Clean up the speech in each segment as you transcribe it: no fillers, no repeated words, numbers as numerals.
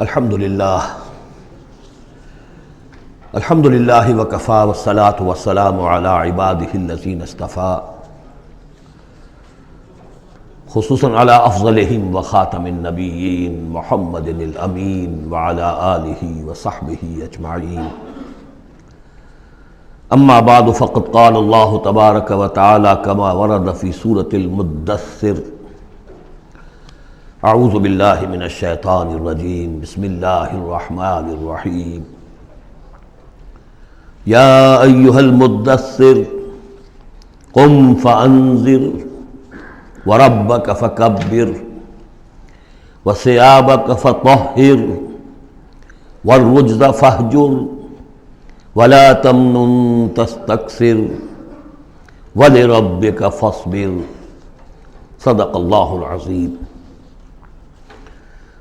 الحمدللہ وکفی والصلاة والسلام علی عبادہ الذین اصطفیٰ خصوصاً علی افضلہم وخاتم النبیین محمد الامین وعلی آلہ وصحبہ اجمعین اما بعد فقد قال اللہ تبارک وتعالی کما ورد فی سورة المدثر اعوذ باللہ من الشیطان الرجیم بسم اللہ الرحمن الرحیم یا ایہا المدثر قم فانذر وربک فکبر وثیابک فطہر والرجز فاہجر ولا تمنن تستکثر ولربک فاصبر صدق اللہ العظیم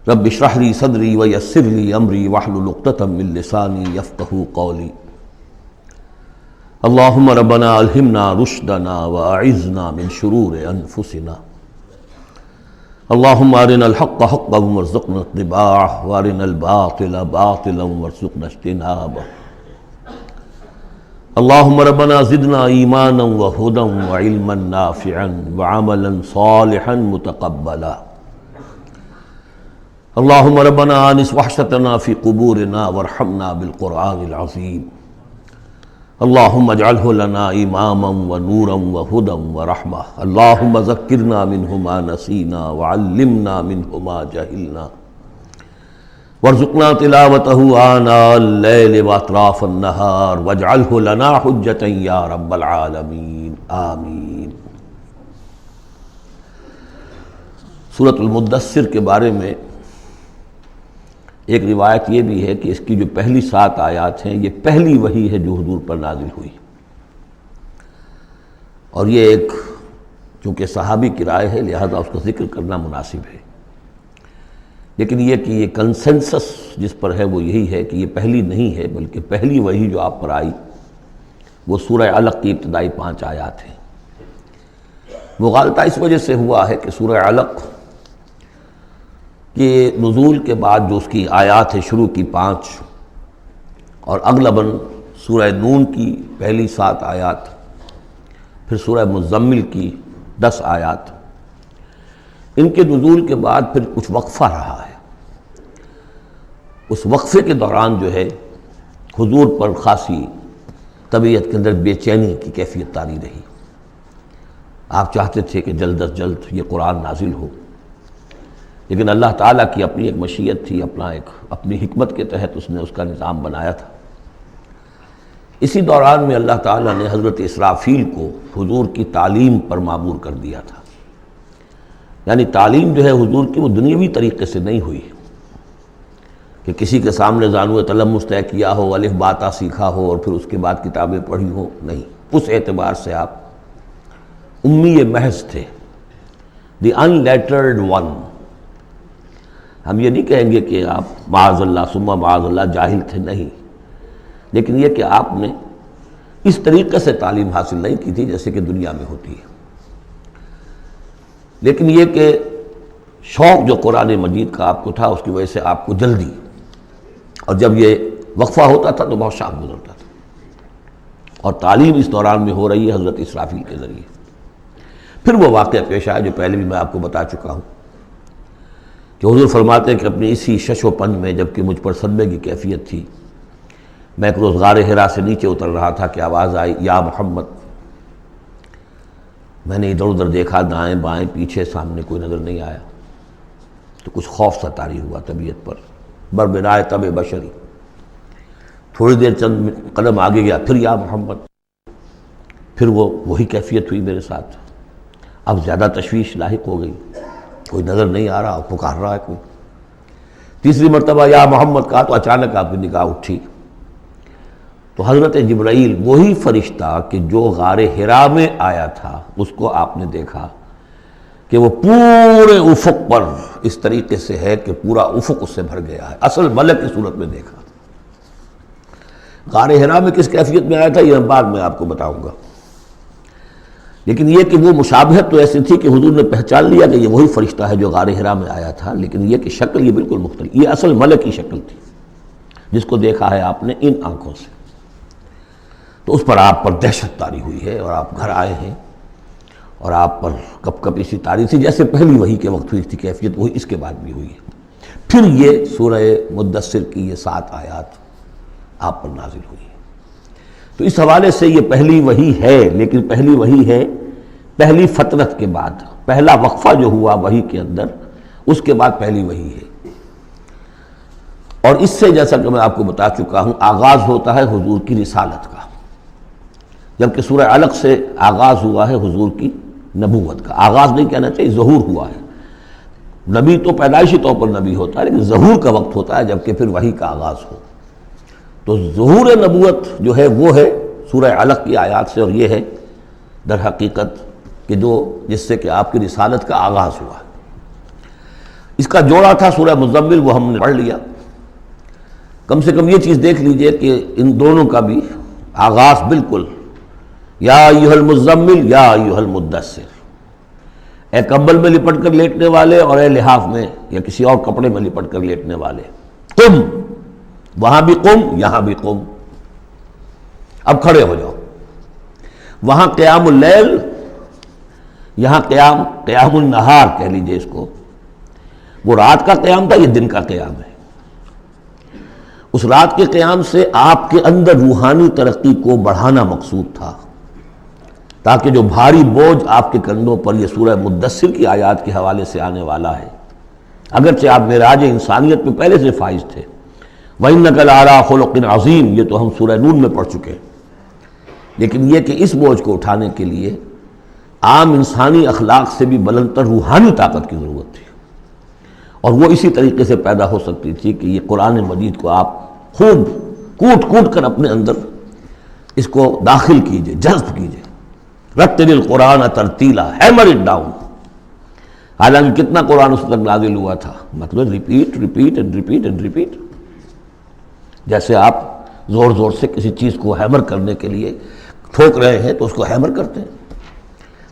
رب اشرح لی صدری ویسر لی امری واحلل عقدۃ من لسانی یفقہوا قولی اللہم ربنا الہمنا رشدنا واعذنا من شرور انفسنا اللہم ارنا الحق حقا وارزقنا اتباعہ وارنا الباطل باطلا وارزقنا اجتنابہ اللہم ربنا زدنا ایمانا وہدا وعلما نافعا وعملا صالحا متقبلا اللہم ربنا آنس وحشتنا فی قبورنا وارحمنا بالقرآن العظیم اللہم اجعلہ لنا اماما ونورا وہدا ورحمہ اللہم ذکرنا منہ ما نسینا وعلمنا منہ ما جہلنا وارزقنا تلاوتہ آناء اللیل واطراف النہار واجعلہ لنا حجتا یا رب العالمین آمین۔ سورۃ المدثر کے بارے میں ایک روایت یہ بھی ہے کہ اس کی جو پہلی 7 آیات ہیں یہ پہلی وحی ہے جو حضور پر نازل ہوئی، اور یہ ایک چونکہ صحابی کی رائے ہے لہذا اس کو ذکر کرنا مناسب ہے، لیکن یہ کہ یہ کنسنسس جس پر ہے وہ یہی ہے کہ یہ پہلی نہیں ہے بلکہ پہلی وحی جو آپ پر آئی وہ سورہ علق کی ابتدائی 5 آیات ہیں۔ مغالطہ اس وجہ سے ہوا ہے کہ سورہ علق کہ نزول کے بعد جو اس کی آیات ہے شروع کی 5 اور اغلباً سورہ نون کی پہلی 7 آیات، پھر سورہ مزمل کی 10 آیات، ان کے نزول کے بعد پھر کچھ وقفہ رہا ہے۔ اس وقفے کے دوران جو ہے حضور پر خاصی طبیعت کے اندر بے چینی کی کیفیت طاری رہی، آپ چاہتے تھے کہ جلد از جلد یہ قرآن نازل ہو، لیکن اللہ تعالیٰ کی اپنی ایک مشیت تھی، اپنی حکمت کے تحت اس نے اس کا نظام بنایا تھا۔ اسی دوران میں اللہ تعالیٰ نے حضرت اسرافیل کو حضور کی تعلیم پر معمور کر دیا تھا، یعنی تعلیم جو ہے حضور کی وہ دنیاوی طریقے سے نہیں ہوئی کہ کسی کے سامنے زانو تلمس طے کیا ہو، الف باتا سیکھا ہو اور پھر اس کے بعد کتابیں پڑھی ہو، نہیں، اس اعتبار سے آپ امی محض تھے، دی ان لیٹرڈ ون۔ ہم یہ نہیں کہیں گے کہ آپ معاذ اللہ ثم معاذ اللہ جاہل تھے، نہیں، لیکن یہ کہ آپ نے اس طریقے سے تعلیم حاصل نہیں کی تھی جیسے کہ دنیا میں ہوتی ہے، لیکن یہ کہ شوق جو قرآن مجید کا آپ کو تھا اس کی وجہ سے آپ کو جلدی، اور جب یہ وقفہ ہوتا تھا تو بہت شام گزرتا تھا، اور تعلیم اس دوران میں ہو رہی ہے حضرت اسرافیل کے ذریعے۔ پھر وہ واقعہ پیش آیا جو پہلے بھی میں آپ کو بتا چکا ہوں کہ حضور فرماتے ہیں کہ اپنی اسی شش و پنج میں جب کہ مجھ پر صدمے کی کیفیت تھی، میں ایک روز غار حرا سے نیچے اتر رہا تھا کہ آواز آئی یا محمد۔ میں نے ادھر ادھر دیکھا، دائیں بائیں پیچھے، سامنے کوئی نظر نہیں آیا، تو کچھ خوف سا طاری ہوا طبیعت پر، بربنائے طب بشری۔ تھوڑی دیر چند قدم آگے گیا، پھر یا محمد، پھر وہی کیفیت ہوئی میرے ساتھ۔ اب زیادہ تشویش لاحق ہو گئی، کوئی نظر نہیں آ رہا، پکار رہا ہے کوئی۔ تیسری مرتبہ یا محمد کہا تو اچانک آپ کی نگاہ اٹھی تو حضرت جبرائیل، وہی فرشتہ کہ جو غار حرا میں آیا تھا، اس کو آپ نے دیکھا کہ وہ پورے افق پر اس طریقے سے ہے کہ پورا افق اس سے بھر گیا ہے، اصل ملک کی صورت میں دیکھا۔ غار حرا میں کس کیفیت میں آیا تھا یہ بعد میں آپ کو بتاؤں گا، لیکن یہ کہ وہ مشابہت تو ایسی تھی کہ حضور نے پہچان لیا کہ یہ وہی فرشتہ ہے جو غار حرا میں آیا تھا، لیکن یہ کہ شکل یہ بالکل مختلف، یہ اصل ملک کی شکل تھی جس کو دیکھا ہے آپ نے ان آنکھوں سے۔ تو اس پر آپ پر دہشت طاری ہوئی ہے اور آپ گھر آئے ہیں، اور آپ پر کپ کپ اسی طاری تھی جیسے پہلی وحی کے وقت ہوئی تھی کیفیت، وہی اس کے بعد بھی ہوئی ہے۔ پھر یہ سورہ مدثر کی یہ 7 آیات آپ پر نازل ہوئی ہے۔ تو اس حوالے سے یہ پہلی وحی ہے، لیکن پہلی وحی ہے پہلی فترت کے بعد، پہلا وقفہ جو ہوا وحی کے اندر، اس کے بعد پہلی وحی ہے۔ اور اس سے جیسا کہ میں آپ کو بتا چکا ہوں آغاز ہوتا ہے حضور کی رسالت کا، جبکہ سورہ علق سے آغاز ہوا ہے حضور کی نبوت کا۔ آغاز نہیں کہنا چاہیے، ظہور ہوا ہے۔ نبی تو پیدائشی طور پر نبی ہوتا ہے، لیکن ظہور کا وقت ہوتا ہے جبکہ پھر وحی کا آغاز ہو۔ تو ظہور نبوت جو ہے وہ ہے سورہ علق کی آیات سے، اور یہ ہے در حقیقت کہ جس سے کہ آپ کی رسالت کا آغاز ہوا۔ اس کا جوڑا تھا سورہ مزمل، وہ ہم نے پڑھ لیا۔ کم سے کم یہ چیز دیکھ لیجئے کہ ان دونوں کا بھی آغاز بالکل یا ایھا المزمل یا ایھا المدثر، اے کمبل میں لپٹ کر لیٹنے والے اور اے لحاف میں یا کسی اور کپڑے میں لپٹ کر لیٹنے والے، قم، وہاں بھی قم یہاں بھی قم، اب کھڑے ہو جاؤ۔ وہاں قیام اللیل، یہاں قیام النہار کہہ لیجئے اس کو، وہ رات کا قیام تھا، یہ دن کا قیام ہے۔ اس رات کے قیام سے آپ کے اندر روحانی ترقی کو بڑھانا مقصود تھا، تاکہ جو بھاری بوجھ آپ کے کندھوں پر یہ سورہ مدثر کی آیات کے حوالے سے آنے والا ہے، اگرچہ آپ معراج انسانیت میں پہلے سے فائز تھے، وَإِنَّكَ لَعَلَىٰ خُلُقٍ عَظِيمٍ، یہ تو ہم سورہ نون میں پڑھ چکے ہیں، لیکن یہ کہ اس بوجھ کو اٹھانے کے لیے عام انسانی اخلاق سے بھی بلندتر روحانی طاقت کی ضرورت تھی، اور وہ اسی طریقے سے پیدا ہو سکتی تھی کہ یہ قرآن مجید کو آپ خوب کوٹ کوٹ کر اپنے اندر اس کو داخل کیجئے، جذب کیجئے۔ رتل القرآن ترتیلا، ہیمر اٹ ڈاؤن۔ حالانکہ کتنا قرآن اس تک نازل ہوا تھا، مطلب repeat repeat and repeat and repeat, جیسے آپ زور زور سے کسی چیز کو ہیمر کرنے کے لیے ٹھوک رہے ہیں تو اس کو ہیمر کرتے ہیں۔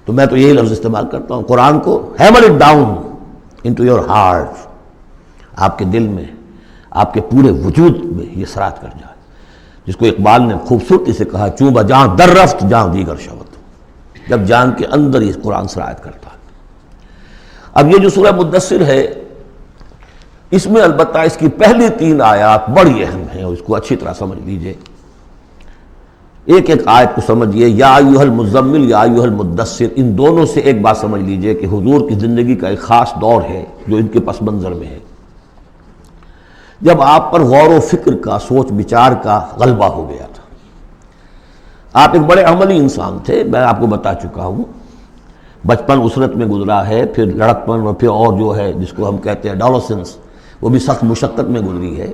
تو میں تو یہی لفظ استعمال کرتا ہوں، قرآن کو hammer it down into your heart, آپ کے دل میں، آپ کے پورے وجود میں یہ سرات کر جائے، جس کو اقبال نے خوبصورتی سے کہا، چوبہ جہاں در رفت جہاں دیگر شود، جب جان کے اندر یہ قرآن سرایت کرتا ہے۔ اب یہ جو سورہ مدثر ہے، اس میں البتہ اس کی پہلی 3 آیات بڑی اہم ہیں، اور اس کو اچھی طرح سمجھ لیجئے، ایک ایک آیت کو سمجھیے۔ یا ایھا المزمل یا ایھا المدثر، ان دونوں سے ایک بات سمجھ لیجئے کہ حضور کی زندگی کا ایک خاص دور ہے جو ان کے پس منظر میں ہے، جب آپ پر غور و فکر کا، سوچ بچار کا غلبہ ہو گیا تھا۔ آپ ایک بڑے عملی انسان تھے، میں آپ کو بتا چکا ہوں، بچپن اسرت میں گزرا ہے، پھر لڑکپن، اور پھر اور جو ہے جس کو ہم کہتے ہیں ڈالوسنس، وہ بھی سخت مشقت میں گزری ہے۔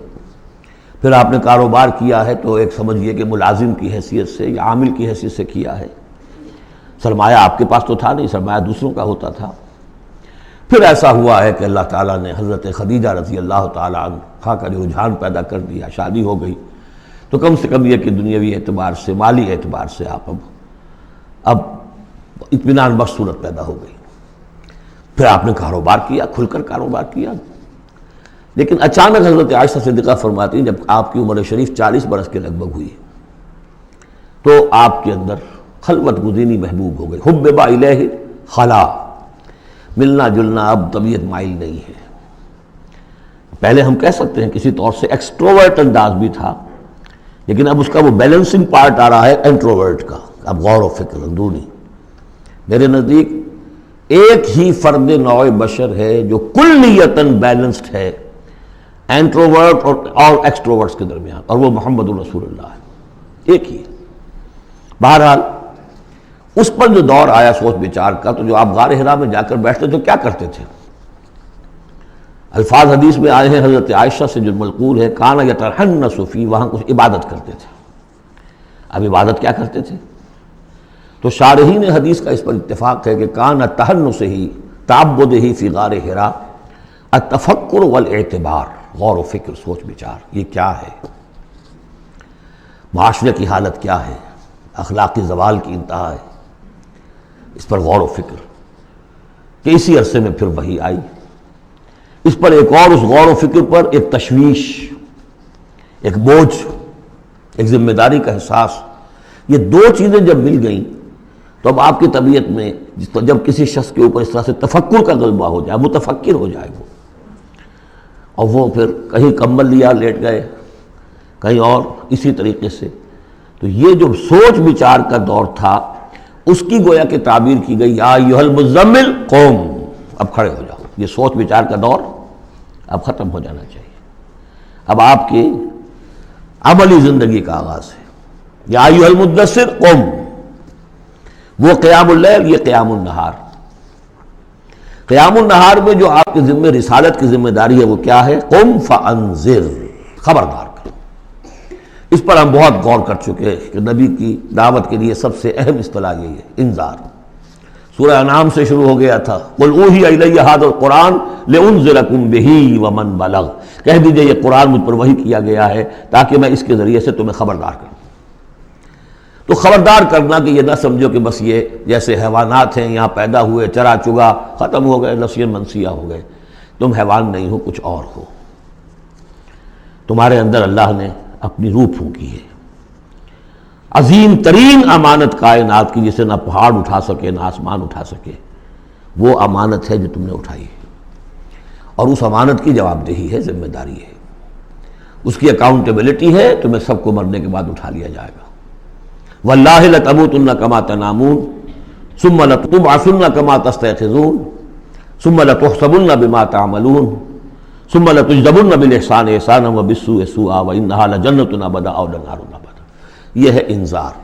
پھر آپ نے کاروبار کیا ہے تو ایک سمجھیے کہ ملازم کی حیثیت سے یا عامل کی حیثیت سے کیا ہے، سرمایہ آپ کے پاس تو تھا نہیں، سرمایہ دوسروں کا ہوتا تھا۔ پھر ایسا ہوا ہے کہ اللہ تعالیٰ نے حضرت خدیجہ رضی اللہ تعالیٰ عنہا کا جو رجحان پیدا کر دیا، شادی ہو گئی، تو کم سے کم یہ کہ دنیاوی اعتبار سے، مالی اعتبار سے آپ اب اطمینان بخش صورت پیدا ہو گئی۔ پھر آپ نے کاروبار کیا، کھل کر کاروبار کیا، لیکن اچانک حضرت عائشہ صدیقہ فرماتی ہیں جب آپ کی عمر شریف 40 برس کے لگ بھگ ہوئی تو آپ کے اندر خلوت گزینی محبوب ہو گئی، حبب الیہ خلا، ملنا جلنا اب طبیعت مائل نہیں ہے۔ پہلے ہم کہہ سکتے ہیں کسی طور سے ایکسٹروورٹ انداز بھی تھا، لیکن اب اس کا وہ بیلنسنگ پارٹ آ رہا ہے انٹروورٹ کا، اب غور و فکر اندرونی۔ میرے نزدیک ایک ہی فرد نوع بشر ہے جو کلیتاً بیلنسڈ ہے انٹروورٹ اور ایکسٹروورٹس کے درمیان، اور وہ محمد الرسول اللہ ہے، ایک ہی ہے۔ بہرحال اس پر جو دور آیا سوچ بچار کا، تو جو آپ غار حرا میں جا کر بیٹھتے تو کیا کرتے تھے؟ الفاظ حدیث میں آئے ہیں حضرت عائشہ سے جو منقول ہے، کانا یتحنس فی، وہاں کچھ عبادت کرتے تھے۔ اب عبادت کیا کرتے تھے؟ تو شارحین حدیث کا اس پر اتفاق ہے کہ کانا تحنس ہی تعبد ہی فی غار حرا التفکر والاعتبار، غور و فکر، سوچ بچار، یہ کیا ہے، معاشرے کی حالت کیا ہے، اخلاقی زوال کی انتہا ہے، اس پر غور و فکر کہ اسی عرصے میں پھر وحی آئی. اس پر ایک اور اس غور و فکر پر ایک تشویش، ایک بوجھ، ایک ذمہ داری کا احساس. یہ دو چیزیں جب مل گئیں تو اب آپ کی طبیعت میں جب کسی شخص کے اوپر اس طرح سے تفکر کا غلبہ ہو جائے، متفکر ہو جائے وہ، اور وہ پھر کہیں کمبل لیا لیٹ گئے، کہیں اور اسی طریقے سے، تو یہ جو سوچ بچار کا دور تھا اس کی گویا کہ تعبیر کی گئی یا ایھا المزمل قوم، اب کھڑے ہو جاؤ. یہ سوچ بچار کا دور اب ختم ہو جانا چاہیے. اب آپ کی عملی زندگی کا آغاز ہے. یا ایھا المدثر قم، وہ قیام اللیل، یہ قیام النہار. قیام النہار میں جو آپ کے ذمہ رسالت کی ذمہ داری ہے وہ کیا ہے؟ قم فانذر، خبردار کرو. اس پر ہم بہت غور کر چکے ہیں کہ نبی کی دعوت کے لیے سب سے اہم اصطلاح یہی ہے، انذار. سورہ انعام سے شروع ہو گیا تھا، قل اوحی الی ھذا القرآن لانذرکم بہ ومن بلغ، کہہ دیجئے یہ قرآن مجھ پر وحی کیا گیا ہے تاکہ میں اس کے ذریعے سے تمہیں خبردار کروں. تو خبردار کرنا کہ یہ نہ سمجھو کہ بس یہ جیسے حیوانات ہیں یہاں پیدا ہوئے، چرا چگا، ختم ہو گئے، نسیاں منسیہ ہو گئے. تم حیوان نہیں ہو، کچھ اور ہو. تمہارے اندر اللہ نے اپنی روح پھونکی ہے، عظیم ترین امانت کائنات کی، جسے نہ پہاڑ اٹھا سکے نہ آسمان اٹھا سکے. وہ امانت ہے جو تم نے اٹھائی ہے، اور اس امانت کی جواب دہی ہے، ذمہ داری ہے، اس کی اکاؤنٹیبلٹی ہے. تمہیں سب کو مرنے کے بعد اٹھا لیا جائے گا. واللہ لتموتن کما تنامون ثم لتبعثن کما تستيقظون ثم لتحسبن بما تعملون ثم لتجزون بالاحسان احسانا وبالسوء سوءا وانها لجنة ابدا او نار ابدا. یہ ہے انذار.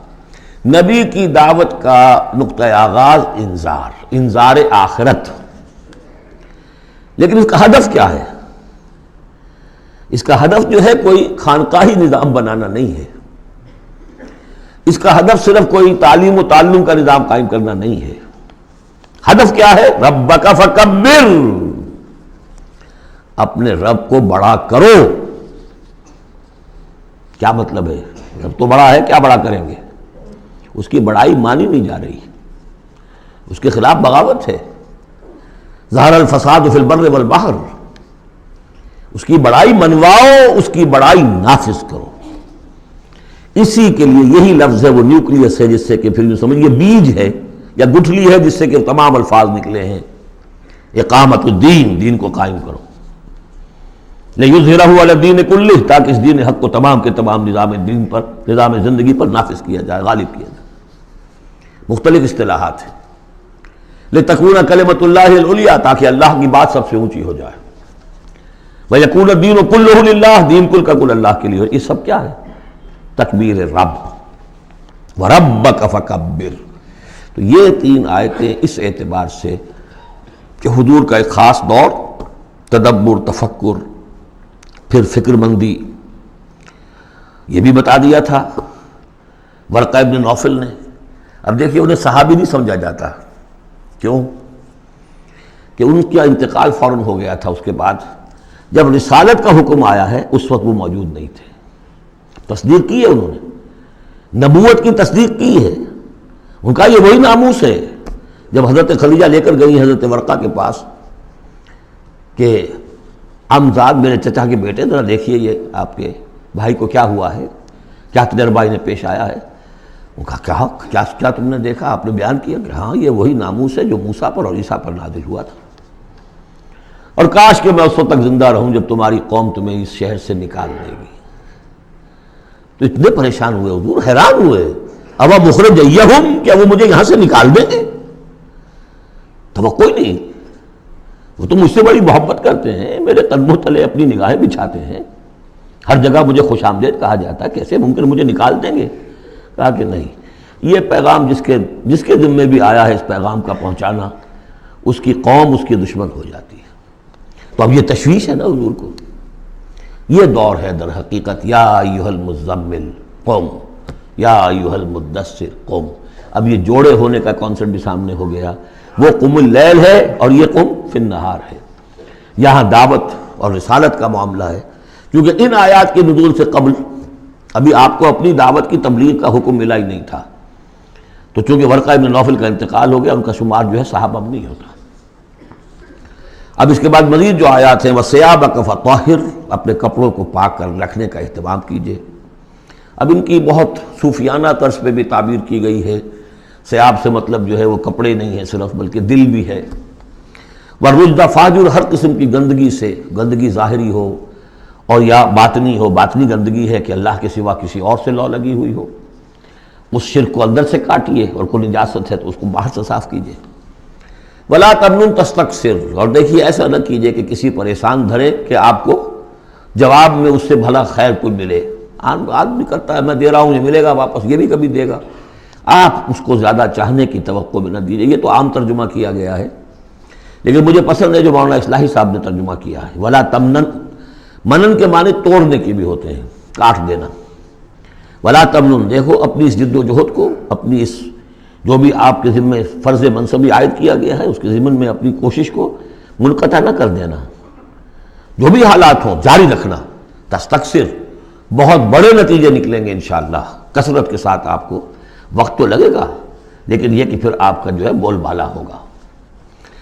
نبی کی دعوت کا نقطۂ آغاز انذار آخرت. لیکن اس کا ہدف کیا ہے؟ اس کا ہدف جو ہے کوئی خانقاہی نظام بنانا نہیں ہے. اس کا ہدف صرف کوئی تعلیم و تعلم کا نظام قائم کرنا نہیں ہے. ہدف کیا ہے؟ ربک فکبر، اپنے رب کو بڑا کرو. کیا مطلب ہے؟ رب تو بڑا ہے، کیا بڑا کریں گے؟ اس کی بڑائی مانی نہیں جا رہی، اس کے خلاف بغاوت ہے. ظہر الفساد فی البر والبحر، اس کی بڑائی منواؤ، اس کی بڑائی نافذ کرو. اسی کے لیے یہی لفظ ہے، وہ نیوکلیس ہے جس سے کہ پھر یوں سمجھیے بیج ہے یا گٹھلی ہے جس سے کہ تمام الفاظ نکلے ہیں. اقامت الدین، دین کو قائم کرو. لِیُظْہِرَہُ عَلَى الدِّینِ کُلِّہ، تاکہ اس دین حق کو تمام کے تمام نظام دین پر، نظام زندگی پر نافذ کیا جائے، غالب کیا جائے. مختلف اصطلاحات ہیں. لِتَکُونَ کلمۃ اللہ العلیٰ، تاکہ اللہ کی بات سب سے اونچی ہو جائے. وَیَکُونَ الدِّینُ کُلُّہُ لِلَّہ، دین کل کا کل اللہ کے لیے. یہ سب کیا ہے؟ تکبیر رب. وَرَبَّکَ فَکَبِّر. تو یہ تین آیتیں اس اعتبار سے کہ حضور کا ایک خاص دور، تدبر، تفکر، پھر فکر مندی، یہ بھی بتا دیا تھا ورقہ ابن نوفل نے. اب دیکھیے انہیں صحابی نہیں سمجھا جاتا. کیوں؟ کہ ان کا انتقال فوراً ہو گیا تھا. اس کے بعد جب رسالت کا حکم آیا ہے اس وقت وہ موجود نہیں تھے. تصدیق کی ہے انہوں نے، نبوت کی تصدیق کی ہے. ان کا یہ وہی ناموس ہے. جب حضرت خدیجہ لے کر گئی حضرت ورقہ کے پاس کہ عمزاد میرے چچا کے بیٹے، ذرا دیکھیے یہ آپ کے بھائی کو کیا ہوا ہے، کیا تجربہ انہیں پیش آیا ہے. وہ کہا کیا تم نے دیکھا؟ آپ نے بیان کیا کہ ہاں یہ وہی ناموس ہے جو موسیٰ پر اور عیسیٰ پر نازل ہوا تھا، اور کاش کہ میں اس وقت تک زندہ رہوں جب تمہاری قوم تمہیں اس شہر سے نکال دے گی. تو اتنے پریشان ہوئے حضور، حیران ہوئے. اب مخرجیہم، کیا وہ مجھے یہاں سے نکال دیں گے؟ توقع ہی نہیں. وہ تو مجھ سے بڑی محبت کرتے ہیں، میرے قدموں تلے اپنی نگاہیں بچھاتے ہیں، ہر جگہ مجھے خوش آمدید کہا جاتا ہے، کیسے ممکن مجھے نکال دیں گے؟ کہا کہ نہیں، یہ پیغام جس کے ذمے بھی آیا ہے اس پیغام کا پہنچانا، اس کی قوم اس کی دشمن ہو جاتی ہے. تو اب یہ تشویش ہے نا حضور کو. یہ دور ہے در حقیقت یا ایھا المزمل قم، یا ایھا المدثر قم. اب یہ جوڑے ہونے کا کانسیپٹ بھی سامنے ہو گیا. وہ قم اللیل ہے اور یہ قم فی النہار ہے. یہاں دعوت اور رسالت کا معاملہ ہے، کیونکہ ان آیات کے نزول سے قبل ابھی آپ کو اپنی دعوت کی تبلیغ کا حکم ملا ہی نہیں تھا. تو چونکہ ورقہ ابن نوفل کا انتقال ہو گیا، ان کا شمار جو ہے صحابہ میں نہیں ہوتا۔ اب اس کے بعد مزید جو آیات ہیں، وَثِيَابَكَ فَطَهِّرْ، اپنے کپڑوں کو پاک کر رکھنے کا اہتمام کیجیے۔ اب ان کی بہت صوفیانہ طرز پہ بھی تعبیر کی گئی ہے۔ ثیاب سے مطلب جو ہے وہ کپڑے نہیں ہیں صرف، بلکہ دل بھی ہے۔ وَالرُّجْزَ فَاجُر، ہر قسم کی گندگی سے، گندگی ظاہری ہو اور یا باطنی ہو۔ باطنی گندگی ہے کہ اللہ کے سوا کسی اور سے لو لگی ہوئی ہو، اس شرک کو اندر سے کاٹیے، اور کوئی نجاست ہے تو اس کو باہر سے صاف کیجیے۔ وَلَا تَمْنُنْ تَسْتَكْثِرْ، اور دیکھیے ایسا نہ کیجیے کہ کسی پر احسان دھرے کہ آپ کو جواب میں اس سے بھلا خیر کوئی ملے۔ آدمی کرتا ہے میں دے رہا ہوں یہ ملے گا واپس، یہ بھی کبھی دے گا، آپ اس کو زیادہ چاہنے کی توقع بھی نہ دیجیے۔ یہ تو عام ترجمہ کیا گیا ہے، لیکن مجھے پسند ہے جو مولانا اصلاحی صاحب نے ترجمہ کیا ہے۔ وَلَا تَمْنَنْ، منن کے معنی توڑنے کے بھی ہوتے ہیں، کاٹ دینا۔ وَلَا تَمْنُنْ، دیکھو اپنی اس جد و جہد کو، اپنی اس جو بھی آپ کے ذمہ فرض منصبی عائد کیا گیا ہے اس کے ضمن میں اپنی کوشش کو منقطع نہ کر دینا، جو بھی حالات ہوں جاری رکھنا۔ تستکثر، بہت بڑے نتیجے نکلیں گے انشاءاللہ، کثرت کے ساتھ آپ کو وقت تو لگے گا، لیکن یہ کہ پھر آپ کا جو ہے بول بالا ہوگا۔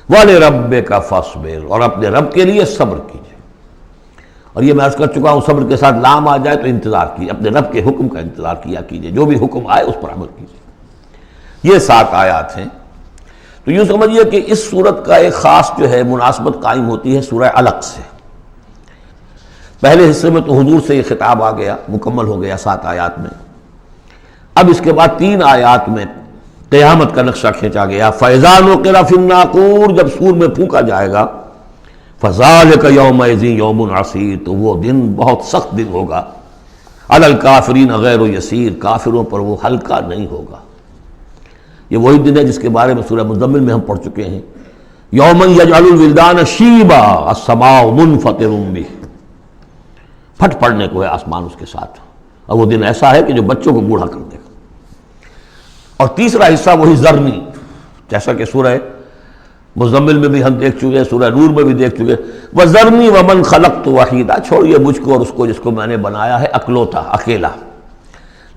وَلِرَبِّكَ فَاصْبِرْ، اور اپنے رب کے لیے صبر کیجیے۔ اور یہ میں عرض کر چکا ہوں، صبر کے ساتھ لام آ جائے تو انتظار کیجیے، اپنے رب کے حکم کا انتظار کیا کیجیے، جو بھی حکم آئے اس پر عمل کیجیے۔ یہ 7 آیات ہیں۔ تو یوں سمجھیے کہ اس سورت کا ایک خاص جو ہے مناسبت قائم ہوتی ہے سورہ علق سے۔ پہلے حصے میں تو حضور سے یہ خطاب آ گیا، مکمل ہو گیا 7 آیات میں۔ اب اس کے بعد 3 آیات میں قیامت کا نقشہ کھینچا گیا۔ فَإِذَا نُقِرَ فِي النَّاقُورِ، جب سور میں پھونکا جائے گا، فَذَلِكَ يَوْمَئِذٍ يَوْمٌ عَسِيرٌ، تو وہ دن بہت سخت دن ہوگا۔ عَلَى الْكَافِرِينَ غَيْرُ يَسِيرٌ، کافروں پر وہ ہلکا نہیں ہوگا۔ یہ وہی دن ہے جس کے بارے میں سورہ مزمل میں ہم پڑھ چکے ہیں۔ یومن یجعل الولدان شیبا السماء منفطر بہ، پھٹ پڑنے کو ہے آسمان اس کے ساتھ، اور وہ دن ایسا ہے کہ جو بچوں کو بوڑھا کر دے گا۔ اور تیسرا حصہ وہی ذرنی، جیسا کہ سورہ مزمل میں بھی ہم دیکھ چکے، سورہ نور میں بھی دیکھ چکے۔ وَذَرْنِي وَمَنْ خَلَقْتُ وَحِيدًا، چھوڑیے مجھ کو اور اس کو جس کو میں نے بنایا ہے اکلوتا، اکیلا۔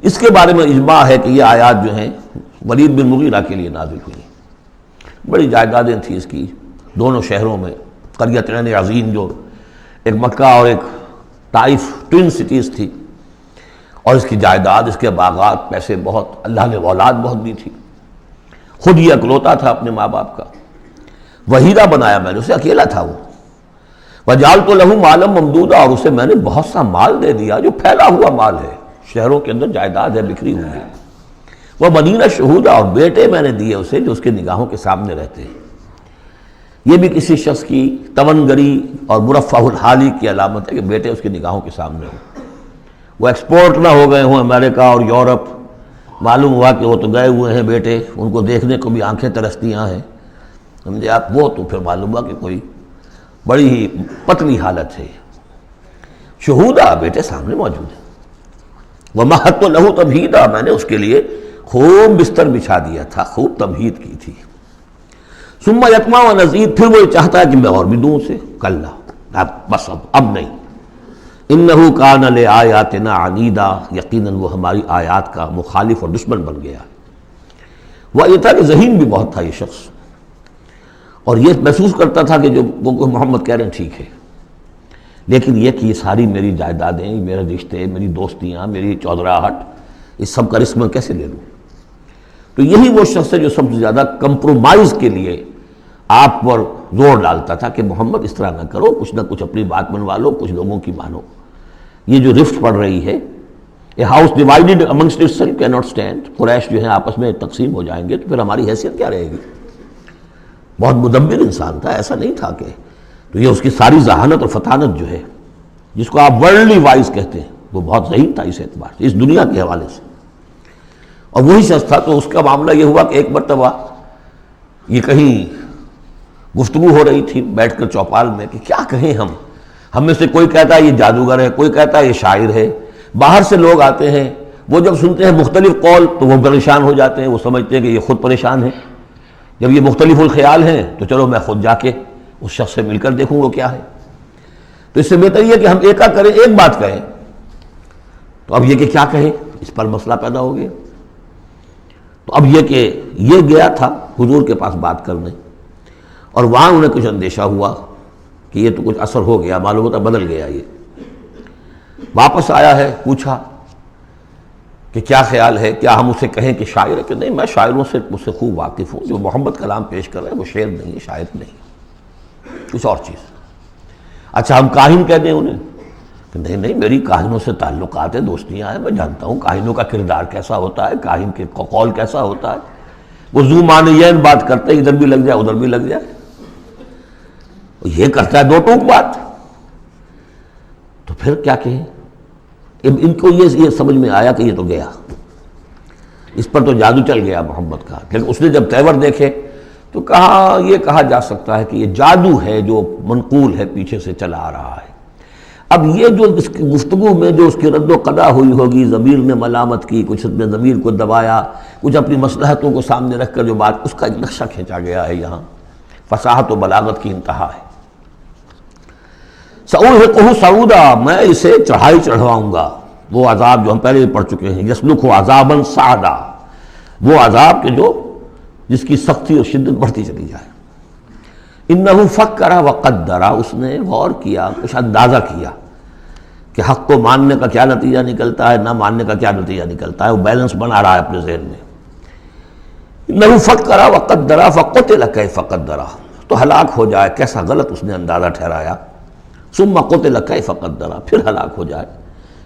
اس کے بارے میں اجماع ہے کہ یہ آیات جو ہیں ولید بن مغیرہ کے لیے نازل ہوئی۔ بڑی جائیدادیں تھیں اس کی دونوں شہروں میں، قریتین عظیم جو ایک مکہ اور ایک طائف ٹوین سٹیز تھی، اور اس کی جائیداد، اس کے باغات، پیسے بہت، اللہ نے اولاد بہت دی تھی۔ خود یہ اکلوتا تھا اپنے ماں باپ کا، وحیدہ بنایا میں نے اسے، اکیلا تھا وہ۔ وَجَعَلْتُ لَهُ مَالًا مَمْدُودًا، اور اسے میں نے بہت سا مال دے دیا جو پھیلا ہوا مال ہے، شہروں کے اندر جائیداد ہے بکھری ہوئی ہے۔ وَبَنِينَ شُهُودًا، اور بیٹے میں نے دیے اسے جو اس کے نگاہوں کے سامنے رہتے ہیں۔ یہ بھی کسی شخص کی توانگری اور مرفہ الحالی کی علامت ہے کہ بیٹے اس کی نگاہوں کے سامنے ہوں، وہ ایکسپورٹ نہ ہو گئے ہوں امریکہ اور یورپ، معلوم ہوا کہ وہ تو گئے ہوئے ہیں بیٹے، ان کو دیکھنے کو بھی آنکھیں ترستی ہیں، سمجھے آپ، وہ تو پھر معلوم ہوا کہ کوئی بڑی ہی پتلی حالت ہے۔ شہودہ، بیٹے سامنے موجود ہیں۔ وَمَهَّدتُّ لَهُ تَمْهِيدًا، میں نے اس کے لیے خوب بستر بچھا دیا تھا، خوب تمہید کی تھی۔ ثُمَّ يَطْمَعُ أَنْ أَزِيدَ، پھر وہ چاہتا ہے کہ میں اور بھی دوں اسے، کلا، بس اب نہیں۔ إِنَّهُ كَانَ لِآيَاتِنَا عَنِيدًا، یقیناً وہ ہماری آیات کا مخالف اور دشمن بن گیا۔ وہ یہ تھا کہ ذہین بھی بہت تھا یہ شخص، اور یہ محسوس کرتا تھا کہ جو وہ محمد کہہ رہے ہیں ٹھیک ہے، لیکن یہ کہ یہ ساری میری جائیدادیں، میرے رشتے، میری دوستیاں، میری چودراہٹ، اس سب کا رسک میں کیسے لے لوں؟ تو یہی وہ شخص ہے جو سب سے زیادہ کمپرومائز کے لیے آپ پر زور ڈالتا تھا کہ محمد اس طرح نہ کرو، کچھ نہ کچھ اپنی بات منوا لو، کچھ لوگوں کی مانو۔ یہ جو رفٹ پڑ رہی ہے، a house divided amongst itself can not stand, Quraysh جو ہیں آپس میں تقسیم ہو جائیں گے تو پھر ہماری حیثیت کیا رہے گی؟ بہت مدبر انسان تھا، ایسا نہیں تھا کہ، تو یہ اس کی ساری ذہانت اور فطانت جو ہے، جس کو آپ ورلڈلی وائز کہتے ہیں، وہ بہت ذہین تھا اس اعتبار سے، اس دنیا کے حوالے سے۔ اور وہی شخص تھا، تو اس کا معاملہ یہ ہوا کہ ایک مرتبہ یہ کہیں گفتگو ہو رہی تھی بیٹھ کر چوپال میں کہ کیا کہیں ہم میں سے کوئی کہتا ہے یہ جادوگر ہے، کوئی کہتا ہے یہ شاعر ہے، باہر سے لوگ آتے ہیں، وہ جب سنتے ہیں مختلف قول تو وہ پریشان ہو جاتے ہیں، وہ سمجھتے ہیں کہ یہ خود پریشان ہے، جب یہ مختلف الخیال ہیں تو چلو میں خود جا کے اس شخص سے مل کر دیکھوں وہ کیا ہے۔ تو اس سے بہتر یہ کہ ہم ایکا کریں، ایک بات کہیں۔ تو اب یہ کہ کیا کہیں، اس پر مسئلہ پیدا ہو گیا۔ تو اب یہ کہ یہ گیا تھا حضور کے پاس بات کرنے، اور وہاں انہیں کچھ اندیشہ ہوا کہ یہ تو کچھ اثر ہو گیا، معلوم ہوتا بدل گیا، یہ واپس آیا ہے، پوچھا کہ کیا خیال ہے، کیا ہم اسے کہیں کہ شاعر ہے؟ کہ نہیں، میں شاعروں سے مجھ سے خوب واقف ہوں، جو محمد کلام پیش کر رہے ہیں وہ شعر نہیں ہے، شاعر نہیں، کچھ اور چیز۔ اچھا ہم کاہن کہہ دیں انہیں؟ کہ نہیں نہیں، میری کاہنوں سے تعلقات ہیں، دوستیاں ہیں، میں جانتا ہوں کاہنوں کا کردار کیسا ہوتا ہے، کاہن کے قول کیسا ہوتا ہے، وہ ذو معنیین بات کرتے ہیں، ادھر بھی لگ جائے ادھر بھی لگ جائے، یہ کرتا ہے دو ٹوک بات، تو پھر کیا کہیں؟ ان کو یہ سمجھ میں آیا کہ یہ تو گیا، اس پر تو جادو چل گیا محمد کا۔ لیکن اس نے جب تیور دیکھے تو کہا، یہ کہا جا سکتا ہے کہ یہ جادو ہے جو منقول ہے، پیچھے سے چلا آ رہا ہے۔ اب یہ جو اس کی گفتگو میں جو اس کی رد و قضا ہوئی ہوگی، ضمیر نے ملامت کی، کچھ نے ضمیر کو دبایا، کچھ اپنی مصلحتوں کو سامنے رکھ کر جو بات، اس کا ایک نقشہ کھینچا گیا ہے یہاں، فصاحت و بلاغت کی انتہا ہے۔ سأرهقه صعودا، میں اسے چڑھائی چڑھواؤں گا، وہ عذاب جو ہم پہلے پڑھ چکے ہیں، یسلکہ عذابا صعدا، وہ عذاب کے جو جس کی سختی اور شدت بڑھتی چلی جائے۔ انہ فکر وقدر، اس نے غور کیا، کچھ اندازہ کیا کہ حق کو ماننے کا کیا نتیجہ نکلتا ہے، نہ ماننے کا کیا نتیجہ نکلتا ہے، وہ بیلنس بنا رہا ہے اپنے ذہن میں۔ انہ فکر وقدر فقتل کیف قدر، تو ہلاک ہو جائے، کیسا غلط اس نے اندازہ ٹھہرایا۔ ثم قتل کیف قدر، پھر ہلاک ہو جائے،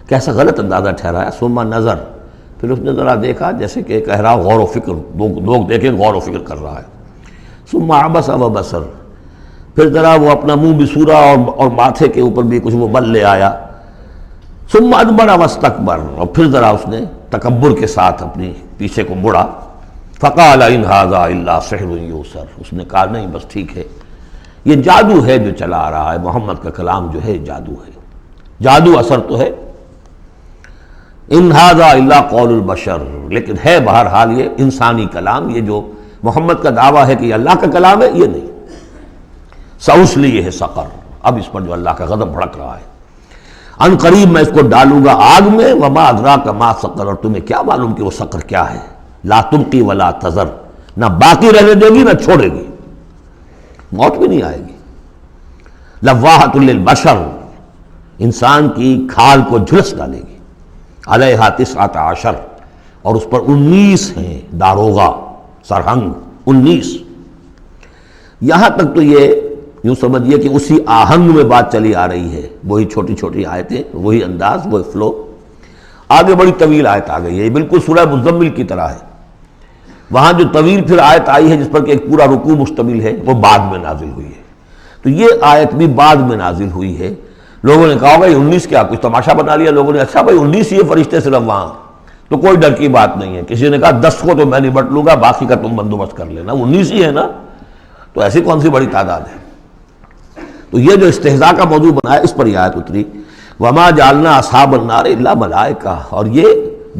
کیسا غلط اندازہ ٹھہرایا۔ ثم نظر، پھر اس نے ذرا دیکھا، جیسے کہ کہہ رہا غور و فکر، لوگ دیکھیں غور و فکر کر رہا ہے۔ ثم عبس وبصر، پھر ذرا وہ اپنا منہ بسورا اور ماتھے کے اوپر بھی کچھ وہ بل لے آیا۔ ثم ادبر واستکبر، اور پھر ذرا اس نے تکبر کے ساتھ اپنی پیچھے کو مڑا۔ فقال ان ھذا الا سحر یؤثر، اس نے کہا نہیں بس ٹھیک ہے، یہ جادو ہے جو چلا آ رہا ہے، محمد کا کلام جو ہے جادو ہے، جادو اثر تو ہے۔ ان ھذا الا قول البشر، لیکن ہے بہرحال یہ انسانی کلام، یہ جو محمد کا دعویٰ ہے کہ یہ اللہ کا کلام ہے، یہ نہیں۔ سأصلیہ سقر، اب اس پر جو اللہ کا غضب بھڑک رہا ہے، ان قریب میں اس کو ڈالوں گا آگ میں، وما ادراک ما سقر، اور تمہیں کیا معلوم کہ وہ سقر کیا ہے، لا تبقی ولا تذر، نہ باقی رہنے دے گی نہ چھوڑے گی، موت بھی نہیں آئے گی۔ لواحۃ للبشر، انسان کی کھال کو جھلس ڈالے گی۔ علیہا 19، اور اس پر 19 ہیں داروغہ، سرہنگ 19۔ یہاں تک تو یہ یوں سمجھیے کہ اسی آہنگ میں بات چلی آ رہی ہے، وہی چھوٹی چھوٹی آیتیں، وہی انداز، وہی فلو۔ آگے بڑی طویل آیت آ گئی ہے، یہ بالکل سورہ مزمل کی طرح ہے۔ وہاں جو طویل پھر آیت آئی ہے جس پر کہ ایک پورا رکوع مشتمل ہے، وہ بعد میں نازل ہوئی ہے، تو یہ آیت بھی بعد میں نازل ہوئی ہے۔ لوگوں نے کہا بھائی 19 کیا، کچھ تماشا بنا لیا لوگوں نے، اچھا بھائی 19 ہی فرشتے صرف وہاں، تو کوئی ڈر کی بات نہیں ہے۔ کسی نے کہا 10 کو تو میں نبٹ لوں گا، باقی کا تم بندوبست کر لینا، 19 ہی ہے نا، تو ایسی کون سی بڑی تعداد ہے۔ تو یہ جو استہزاء کا موضوع بنا ہے، اس پر یہ آیت اتری، وما جعلنا اصحاب النار الا ملائکہ، اور یہ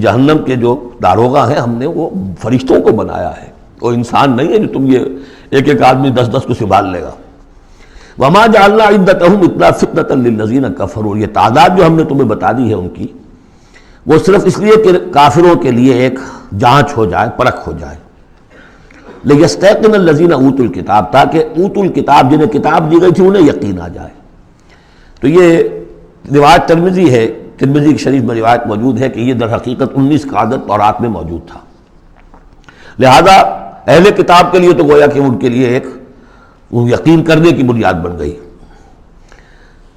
جہنم کے جو داروغہ ہیں ہم نے وہ فرشتوں کو بنایا ہے، وہ انسان نہیں ہے جو تم یہ ایک ایک آدمی 10 کو سنبھال لے گا۔ وما جعلنا عدتهم الا فتنة للذین کفروا، یہ تعداد جو ہم نے تمہیں بتا دی ہے ان کی، وہ صرف اس لیے کہ کافروں کے لیے ایک جانچ ہو جائے، پرکھ ہو جائے۔ لیستیقن الذین اوتوا الکتاب، تاکہ اوتوا الکتاب جنہیں کتاب دی گئی تھی انہیں یقین آ جائے۔ تو یہ روایت ترمذی ہے، ترمذی شریف میں روایت موجود ہے کہ یہ در حقیقت 19 کا عدد تورات میں موجود تھا، لہذا اہل کتاب کے لیے تو گویا کہ ان کے لیے ایک یقین کرنے کی بنیاد بن گئی۔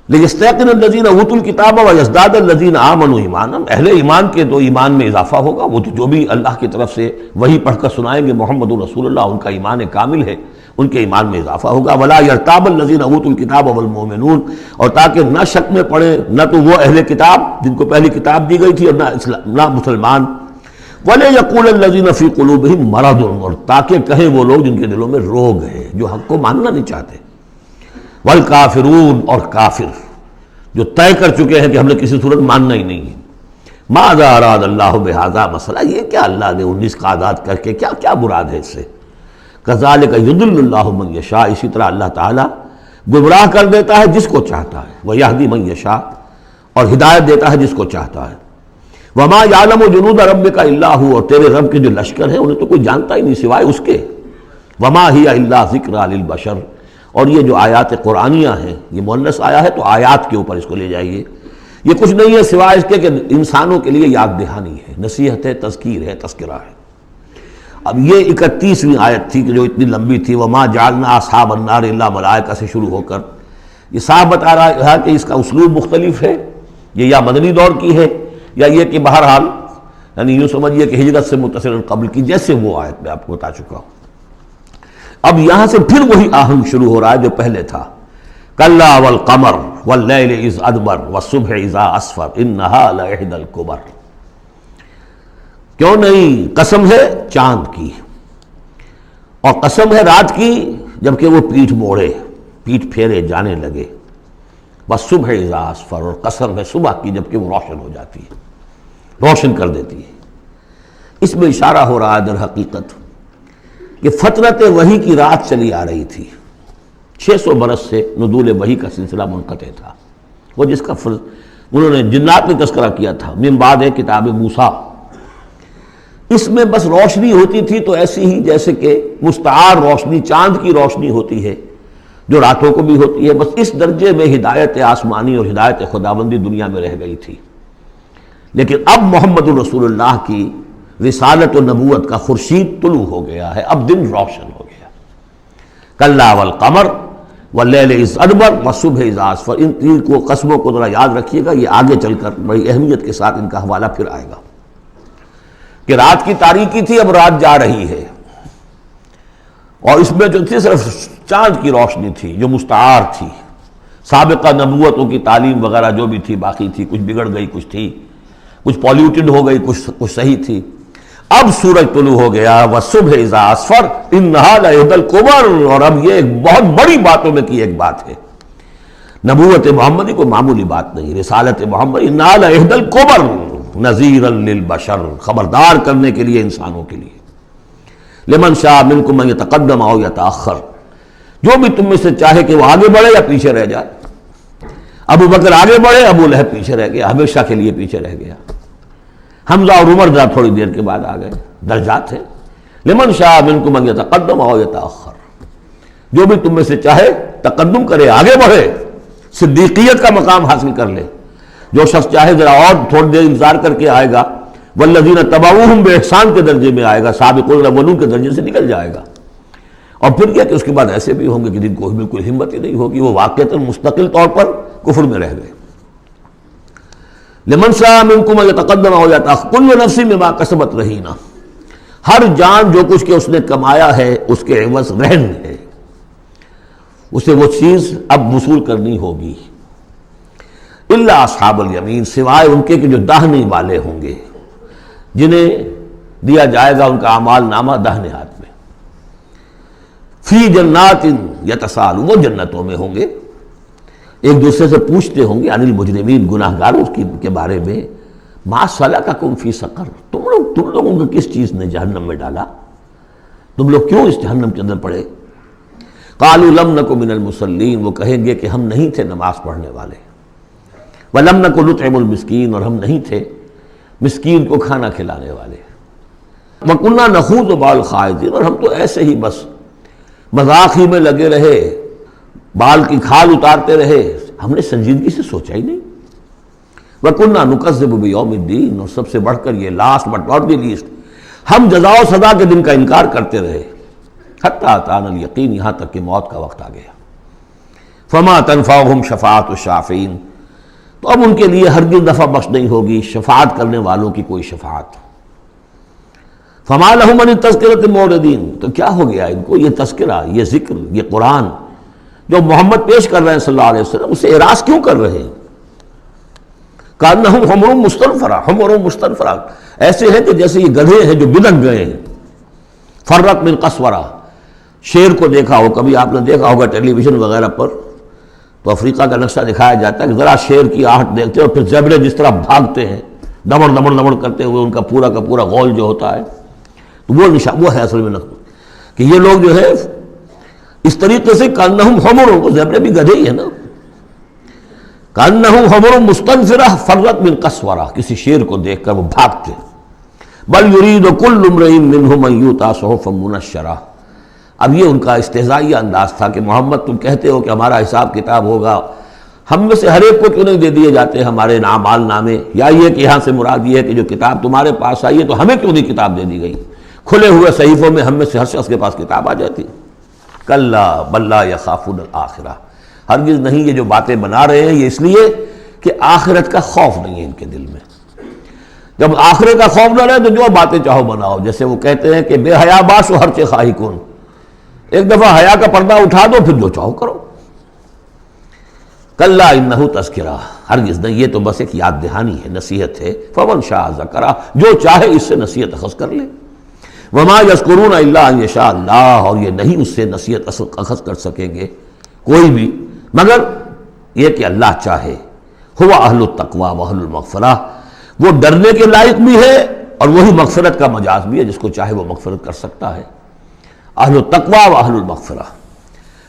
لیستیقن الذین اوتوا الکتاب ویزداد الذین آمنوا ایمانا، اہل ایمان کے تو ایمان میں اضافہ ہوگا، وہ تو جو بھی اللہ کی طرف سے وہی پڑھ کر سنائیں گے محمد رسول اللہ، ان کا ایمان کامل ہے، ان کے ایمان میں اضافہ ہوگا۔ ولا یرتاب الذین اوتوا الکتاب والمؤمنون، اور تاکہ نہ شک میں پڑے نہ تو وہ اہل کتاب جن کو پہلی کتاب دی گئی تھی اور نہ مسلمان۔ وَلَيَقُولَ الَّذِينَ فِي قُلُوبِهِم مَرَضٌ، اور تاکہ کہیں وہ لوگ جن کے دلوں میں روگ ہے، جو حق کو ماننا نہیں چاہتے۔ والکافرون، اور کافر جو طے کر چکے ہیں کہ ہم نے کسی صورت ماننا ہی نہیں ہے۔ ماذا اراد اللہ بہذا، مسئلہ یہ کیا اللہ نے 19 کا آزاد کر کے کیا مراد ہے اس سے۔ کذالک یضل اللہ من یشاء، اسی طرح اللہ تعالیٰ گمراہ کر دیتا ہے جس کو چاہتا ہے، ویہدی من یشاء، اور ہدایت دیتا ہے جس کو چاہتا ہے۔ وما یعلم جنود ربک الا هو، اور تیرے رب کے جو لشکر ہیں انہیں تو کوئی جانتا ہی نہیں سوائے اس کے. وما ہی الا ذکر للبشر، اور یہ جو آیات قرآنیہ ہیں، یہ مؤنث آیا ہے تو آیات کے اوپر اس کو لے جائیے، یہ کچھ نہیں ہے سوائے اس کے کہ انسانوں کے لیے یاد دہانی ہے، نصیحت ہے، تذکیر ہے، تذکرہ ہے. اب یہ 31ویں آیت تھی کہ جو اتنی لمبی تھی، وما جعلنا اصحاب النار الا ملائکہ سے شروع ہو کر یہ صاحب بتا رہا ہے کہ اس کا اسلوب مختلف ہے، یہ یا مدنی دور کی ہے یا یہ کہ بہرحال یعنی یوں سمجھیے کہ ہجرت سے متصل قبل کی، جیسے وہ آیت میں آپ کو بتا چکا ہوں. اب یہاں سے پھر وہی آہنگ شروع ہو رہا ہے جو پہلے تھا. کلا والقمر واللیل اذ ادبر والصبح اذا اسفر انہا لإحدی الکبر. کیوں نہیں، قسم ہے چاند کی، اور قسم ہے رات کی جبکہ وہ پیٹھ موڑے، پیٹھ پھیرے جانے لگے. والصبح اذا اسفر، اور قسم ہے صبح کی جبکہ وہ روشن ہو جاتی ہے، روشن کر دیتی ہے. اس میں اشارہ ہو رہا ہے در حقیقت کہ فترت وحی کی رات چلی آ رہی تھی. 600 برس سے نزول وحی کا سلسلہ منقطع تھا، وہ جس کا انہوں نے جنات میں تذکرہ کیا تھا من بعد کتاب موسیٰ. اس میں بس روشنی ہوتی تھی تو ایسی ہی جیسے کہ مستعار روشنی چاند کی روشنی ہوتی ہے جو راتوں کو بھی ہوتی ہے، بس اس درجے میں ہدایت آسمانی اور ہدایت خداوندی دنیا میں رہ گئی تھی. لیکن اب محمد الرسول اللہ کی رسالت و نبوت کا خورشید طلوع ہو گیا ہے، اب دن روشن ہو گیا. کلا والقمر واللیل اذ ادبر والصبح اذا اسفر، ان تین کو قسموں کو ذرا یاد رکھیے گا، یہ آگے چل کر بڑی اہمیت کے ساتھ ان کا حوالہ پھر آئے گا کہ رات کی تاریکی تھی، اب رات جا رہی ہے، اور اس میں جو تھی صرف چاند کی روشنی تھی جو مستعار تھی. سابقہ نبوتوں کی تعلیم وغیرہ جو بھی تھی باقی تھی، کچھ بگڑ گئی، کچھ تھی، کچھ پولیوٹڈ ہو گئی، کچھ صحیح تھی. اب سورج طلوع ہو گیا، والصبح اذا اسفر انہا لإحدی الکبر، اور اب یہ ایک بہت بڑی باتوں میں کی ایک بات ہے. نبوت محمدی کوئی معمولی بات نہیں، رسالت محمد انہا لإحدی الکبر نذیرا للبشر، خبردار کرنے کے لیے انسانوں کے لیے. لمن شاء منکم ان یتقدم او یتأخر، جو بھی تم میں سے چاہے کہ وہ آگے بڑھے یا پیچھے رہ جائے. ابو بکر آگے بڑھے، ابو لہب پیچھے رہ گیا، ہمیشہ کے لیے پیچھے رہ گیا. حمزہ اور عمر ذرا تھوڑی دیر کے بعد آ گئے، درجات تھے. لمن شاء منکم ان یتقدم او یتأخر، جو بھی تم میں سے چاہے تقدم کرے، آگے بڑھے، صدیقیت کا مقام حاصل کر لے. جو شخص چاہے ذرا اور تھوڑی دیر انتظار کر کے آئے گا، والذین تبعوہم بإحسان کے درجے میں آئے گا، سابقون الاولون کے درجے سے نکل جائے گا. اور پھر کیا کہ اس کے بعد ایسے بھی ہوں گے کہ جن کو بالکل ہمت ہی نہیں ہوگی، وہ واقعتاً مستقل طور پر کفر میں رہ گئے. لمن شاء منکم ان یتقدم او یتأخر کل نفس بما کسبت رہینہ، ہر جان جو کچھ کہ اس نے کمایا ہے اس کے عوض رہن ہے، اسے وہ چیز اب وصول کرنی ہوگی. الا اصحاب الیمین، سوائے ان کے کہ جو داہنے والے ہوں گے، جنہیں دیا جائے گا ان کا اعمال نامہ داہنے ہاتھ میں. فی جنات یتساءلون، وہ جنتوں میں ہوں گے، ایک دوسرے سے پوچھتے ہوں گے عن المجرمین، گناہ گاروں کے بارے میں. ما سلککم فی سقر، تم لوگوں کو کس چیز نے جہنم میں ڈالا، تم لوگ کیوں اس جہنم کے اندر پڑے. قالوا لم نک من المصلین، وہ کہیں گے کہ ہم نہیں تھے نماز پڑھنے والے. ولم نک نطعم المسکین، اور ہم نہیں تھے مسکین کو کھانا کھلانے والے. وکنا نخوض مع الخائضین، اور ہم تو ایسے ہی بس مذاق ہی میں لگے رہے، بال کی کھال اتارتے رہے، ہم نے سنجیدگی سے سوچا ہی نہیں. وَكُنَّا نُكَذِّبُ بِيَوْمِ الدِّينِ، اور سب سے بڑھ کر یہ last but not the least, ہم جزا و سزا کے دن کا انکار کرتے رہے. حتیٰ أَتَانَا الْيَقِينُ، یہاں تک کہ موت کا وقت آ گیا. فَمَا تَنْفَعُهُمْ شَفَاعَةُ الشَّافِعِينَ، تو اب ان کے لیے ہرگز نفع بخش نہیں ہوگی شفاعت کرنے والوں کی کوئی شفاعت. فَمَا لَهُمْ عَنِ التَّذْكِرَةِ مُعْرِضِينَ، تو کیا ہو گیا ان کو، یہ تذکرہ، یہ ذکر، یہ قرآن جو محمد پیش کر رہے ہیں صلی اللہ علیہ وسلم، اسے اعراض کیوں کر رہے ہیں. کأنہم حمر مستنفرہ، حمر مستنفرہ، ایسے ہیں کہ جیسے یہ گدھے ہیں جو بلک گئے ہیں. فرت من قسورہ، شیر کو دیکھا ہو، کبھی آپ نے دیکھا ہوگا ٹیلی ویژن وغیرہ پر، تو افریقہ کا نقشہ دکھایا جاتا ہے کہ ذرا شیر کی آہٹ دیکھتے ہیں اور پھر زیبرے جس طرح بھاگتے ہیں دمڑ دمڑ دمڑ کرتے ہوئے، ان کا پورا غول جو ہوتا ہے، تو وہ ہے اصل میں کہ یہ لوگ جو ہے اس طریقے سے کأنہم حمر، وہ زیبرے بھی گدھے ہی ہے نا. کأنہ حمر مستنفرہ فرت من قسورہ، کسی شیر کو دیکھ کر وہ بھاگتے. بل یرید کل امرئ منہم ان یؤتی صحفا منشرہ. اب یہ ان کا استہزائیہ انداز تھا کہ محمد تم کہتے ہو کہ ہمارا حساب کتاب ہوگا، ہم میں سے ہر ایک کو کیوں نہیں دے دیے جاتے ہمارے اعمال نامے، یا یہ کہ یہاں سے مراد یہ ہے کہ جو کتاب تمہارے پاس آئی ہے تو ہمیں کیوں نہیں کتاب دے دی گئی؟ کھلے ہوئے صحیفوں میں ہم میں سے ہر شخص کے پاس کتاب آ جاتی. کلا بل لا یخافون الآخرہ، ہرگز نہیں، یہ جو باتیں بنا رہے ہیں یہ اس لیے کہ آخرت کا خوف نہیں ہے ان کے دل میں. جب آخرت کا خوف نہ رہے تو جو باتیں چاہو بناؤ. جیسے وہ کہتے ہیں کہ بے حیا باش و ہر چے خواہی کن، ایک دفعہ حیا کا پردہ اٹھا دو پھر جو چاہو کرو. کلا انہ تذکرہ، ہرگز نہیں، یہ تو بس ایک یاد دہانی ہے، نصیحت ہے. فمن شاء ذکرہ، جو چاہے اس سے نصیحت اخذ کر لے. وما یذکرون الا ان یشاء اللہ، اور یہ نہیں اس سے نصیحت اخذ کر سکیں گے کوئی بھی مگر یہ کہ اللہ چاہے. ہوا اہل التقوی و اہل المغفرہ، وہ ڈرنے کے لائق بھی ہے اور وہی مغفرت کا مجاز بھی ہے، جس کو چاہے وہ مغفرت کر سکتا ہے. اہل التقوی و اہل المغفرہ،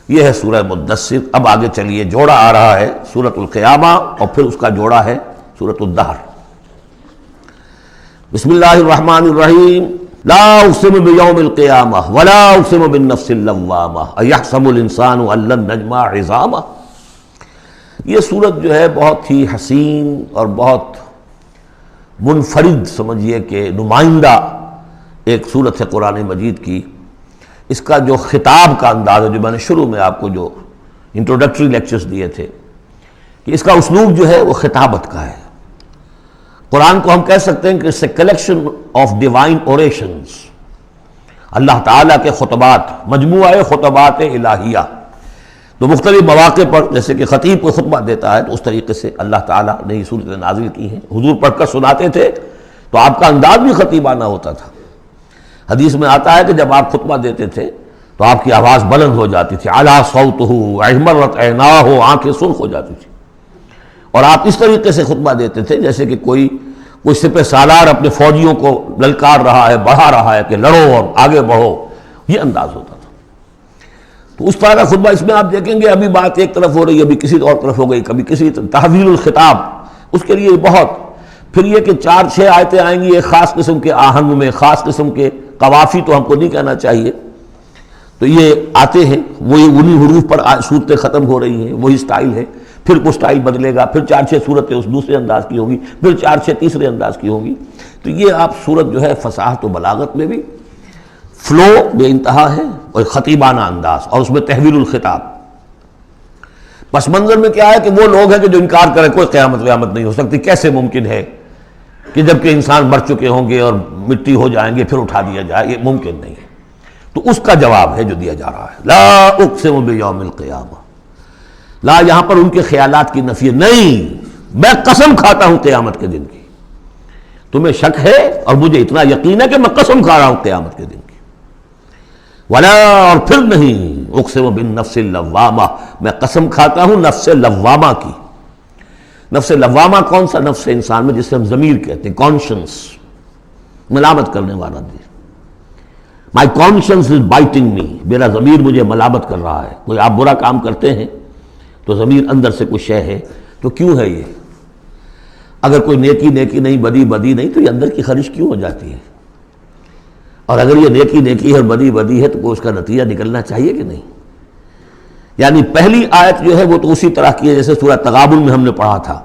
یہ ہے سورہ مدثر. اب آگے چلیے، جوڑا آ رہا ہے سورۃ القیامہ اور پھر اس کا جوڑا ہے سورۃ الدہر. بسم اللہ الرحمن الرحیم. لا اقسم بیوم القیامہ ولا اقسم بالنفس اللوامہ ایحسب الانسان ان لن نجمع عظامہ. یہ سورت جو ہے بہت ہی حسین اور بہت منفرد سمجھیے کہ نمائندہ ایک سورت ہے قرآن مجید کی. اس کا جو خطاب کا انداز ہے، جو میں نے شروع میں آپ کو جو انٹروڈکٹری لیکچرز دیے تھے کہ اس کا اسلوب جو ہے وہ خطابت کا ہے. قرآن کو ہم کہہ سکتے ہیں کہ it's a collection of divine orations، اللہ تعالیٰ کے خطبات، مجموعہ خطبات الہیہ. تو مختلف مواقع پر جیسے کہ خطیب کو خطبہ دیتا ہے تو اس طریقے سے اللہ تعالیٰ نے یہ صورتیں نازل کی ہیں. حضور پڑھ کر سناتے تھے تو آپ کا انداز بھی خطیبانہ ہوتا تھا. حدیث میں آتا ہے کہ جب آپ خطبہ دیتے تھے تو آپ کی آواز بلند ہو جاتی تھی، اعلیٰ صوتہ احمرت عیناہ، آنکھیں سرخ ہو جاتی تھی. اور آپ اس طریقے سے خطبہ دیتے تھے جیسے کہ کوئی سپہ سالار اپنے فوجیوں کو للکار رہا ہے، بڑھا رہا ہے کہ لڑو اور آگے بڑھو، یہ انداز ہوتا تھا. تو اس طرح کا خطبہ اس میں آپ دیکھیں گے. ابھی بات ایک طرف ہو رہی ہے، ابھی کسی اور طرف ہو گئی، کبھی کسی تحویل الخطاب، اس کے لیے بہت. پھر یہ کہ 4-6 آیتیں آئیں گی ایک خاص قسم کے آہنگ میں، خاص قسم کے قوافی تو ہم کو نہیں کہنا چاہیے، تو یہ آتے ہیں وہی انہی حروف پر صورتیں ختم ہو رہی ہیں، وہی سٹائل ہے. پھر کچھ سٹائل بدلے گا، پھر 4-6 صورتیں اس دوسرے انداز کی ہوں گی، پھر 4-6 تیسرے انداز کی ہوں گی. تو یہ آپ صورت جو ہے فصاحت و بلاغت میں بھی فلو بے انتہا ہے اور خطیبانہ انداز، اور اس میں تحویل الخطاب. پس منظر میں کیا ہے کہ وہ لوگ ہیں کہ جو انکار کریں کوئی قیامت نہیں ہو سکتی، کیسے ممکن ہے کہ جب کہ انسان مر چکے ہوں گے اور مٹی ہو جائیں گے پھر اٹھا دیا جائے، یہ ممکن نہیں ہے. تو اس کا جواب ہے جو دیا جا رہا ہے. لا اقسم بیوم القیامہ، لا یہاں پر ان کے خیالات کی نفی نہیں، میں قسم کھاتا ہوں قیامت کے دن کی. تمہیں شک ہے اور مجھے اتنا یقین ہے کہ میں قسم کھا رہا ہوں قیامت کے دن کی. ولا، اور پھر نہیں، اقسم بالنفس اللوامہ، میں قسم کھاتا ہوں نفس لوامہ کی. نفس لوامہ کون سا نفس ہے انسان میں جسے ہم ضمیر کہتے ہیں، کانشنس، ملامت کرنے والا دل. مائی کانشنس از بائٹنگ می، میرا ضمیر مجھے ملامت کر رہا ہے. کوئی آپ برا کام کرتے ہیں تو ضمیر اندر سے کوئی شے ہے، تو کیوں ہے یہ؟ اگر کوئی نیکی نہیں، بدی نہیں، تو یہ اندر کی خرش کیوں ہو جاتی ہے؟ اور اگر یہ نیکی ہے اور بدی ہے تو کوئی اس کا نتیجہ نکلنا چاہیے کہ نہیں؟ یعنی پہلی آیت جو ہے وہ تو اسی طرح کی ہے جیسے سورہ تغابن میں ہم نے پڑھا تھا،